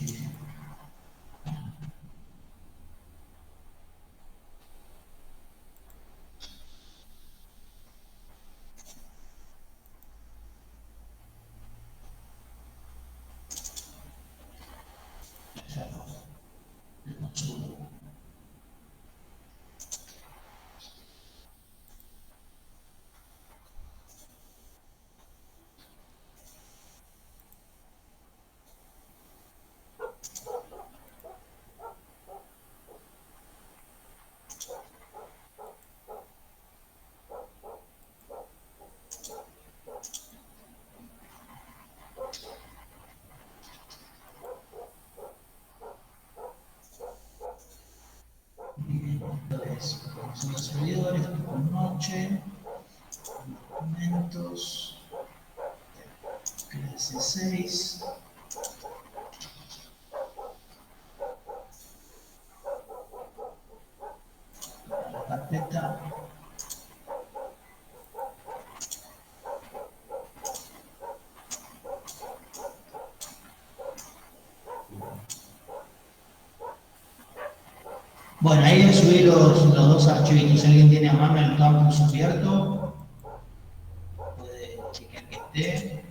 ya lo subo. Entonces, son los servidores, con noche, documentos, clase 6, la carpeta. Bueno, ahí les subí los dos archivitos. Si alguien tiene a mano el campus abierto, puede chequear que esté.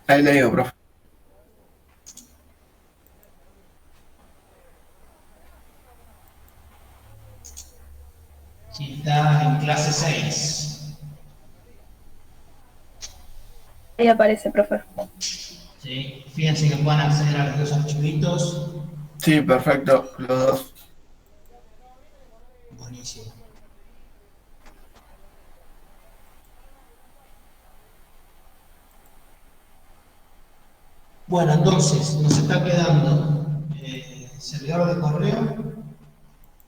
Ahí le digo, profe. Si está en clase 6. Ahí aparece, profe. ¿Sí? Fíjense que pueden acceder a los dos archivitos. Sí, perfecto, los dos. Buenísimo. Bueno, entonces nos está quedando servidor de correo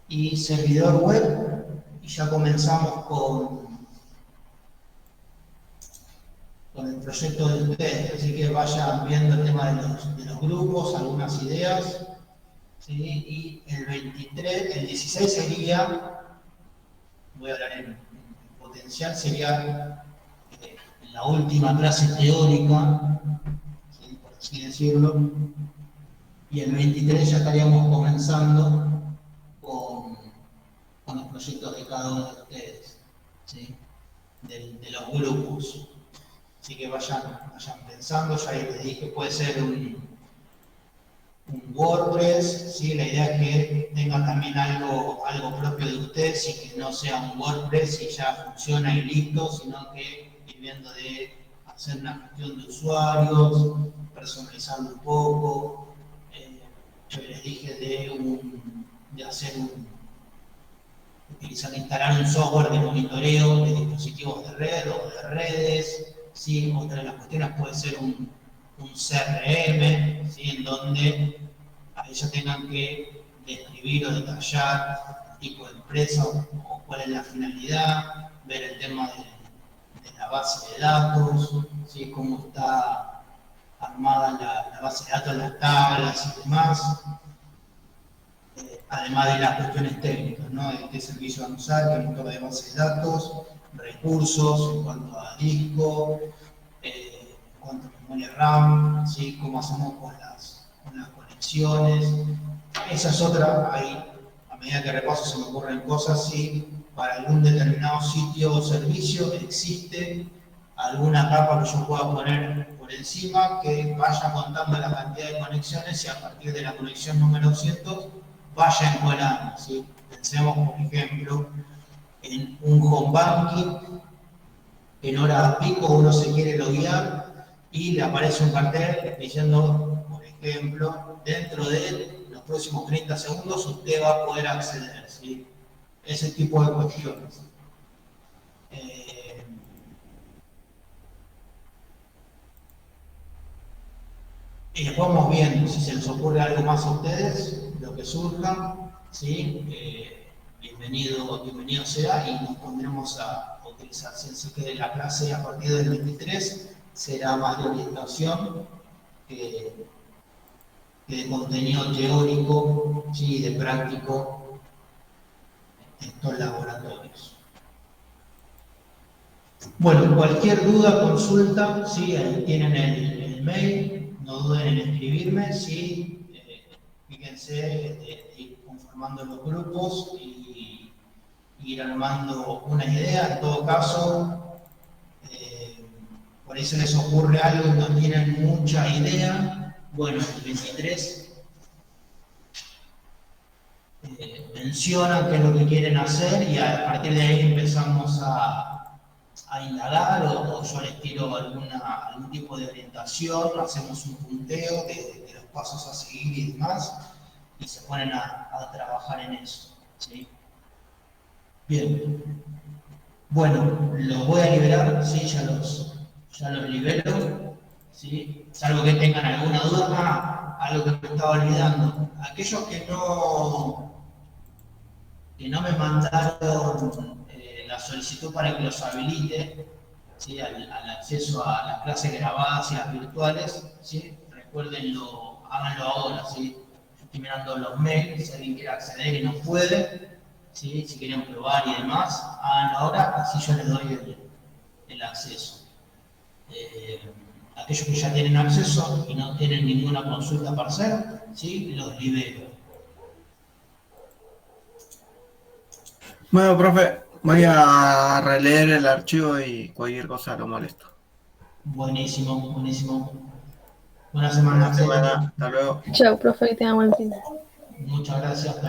y servidor web, y ya comenzamos con el proyecto de ustedes, así que vayan viendo el tema de los grupos, algunas ideas, ¿sí? Y el 23, el 16 sería, voy a hablar en potencial, sería la última clase teórica, ¿sí? Por así decirlo, y el 23 ya estaríamos comenzando con los proyectos de cada uno de ustedes, ¿sí? De los grupos. Así que vayan pensando, ya les dije, puede ser un WordPress, ¿sí? La idea es que tengan también algo propio de ustedes y que no sea un WordPress y ya funciona y listo, sino que ir viendo de hacer una gestión de usuarios, personalizarlo un poco. Yo les dije de instalar un software de monitoreo de dispositivos de red o de redes, ¿sí? Otra de las cuestiones puede ser un CRM, ¿sí? En donde ahí ya tengan que describir o detallar el tipo de empresa o cuál es la finalidad, ver el tema de la base de datos, ¿sí? Cómo está armada la base de datos, las tablas y demás. Además de las cuestiones técnicas, ¿no? De qué servicio van a usar, qué motor de base de datos, recursos en cuanto a disco, en cuanto a memoria RAM, ¿sí? Cómo hacemos con las conexiones. Esa es otra, ahí, a medida que repaso se me ocurren cosas, si para algún determinado sitio o servicio existe alguna capa que yo pueda poner por encima que vaya contando la cantidad de conexiones y a partir de la conexión número 200 vaya encolando, ¿sí? Pensemos, por ejemplo, en un home banking, en hora pico uno se quiere loguear y le aparece un cartel diciendo, por ejemplo, dentro de los próximos 30 segundos usted va a poder acceder, ¿sí? Ese tipo de cuestiones. Y después vamos viendo si se les ocurre algo más a ustedes, lo que surja, ¿sí? Bienvenido sea y nos pondremos a utilizar. Así que la clase a partir del 23 será más de orientación que de contenido teórico, ¿sí? De práctico estos laboratorios. Bueno, cualquier duda, consulta, ¿sí? Ahí tienen el mail, no duden en escribirme, ¿sí? Fíjense de ir conformando los grupos y ir armando una idea. En todo caso, por ahí se les ocurre algo y no tienen mucha idea. Bueno, el 23 mencionan qué es lo que quieren hacer y a partir de ahí empezamos a indagar o yo les tiro algún tipo de orientación, hacemos un punteo de los pasos a seguir y demás y se ponen a trabajar en eso, ¿sí? Bien, bueno, los voy a liberar, ¿sí? Ya los libero, ¿sí? Salvo que tengan alguna duda. Algo que me estaba olvidando, aquellos que no me mandaron la solicitud para que los habilite, ¿sí? al acceso a las clases grabadas y las virtuales, ¿sí? Recuérdenlo, háganlo ahora, ¿sí? Yo estoy mirando los mails, si alguien quiere acceder y no puede, ¿sí? Si quieren probar y demás, háganlo ahora, así yo les doy el acceso. Aquellos que ya tienen acceso y no tienen ninguna consulta para hacer, ¿sí? Los libero. Bueno, profe, voy a releer el archivo y cualquier cosa lo molesto. Buenísimo, buenísimo. Buena semana. Buena semana, hasta luego. Chao, profe, que tenga buen fin. Muchas gracias.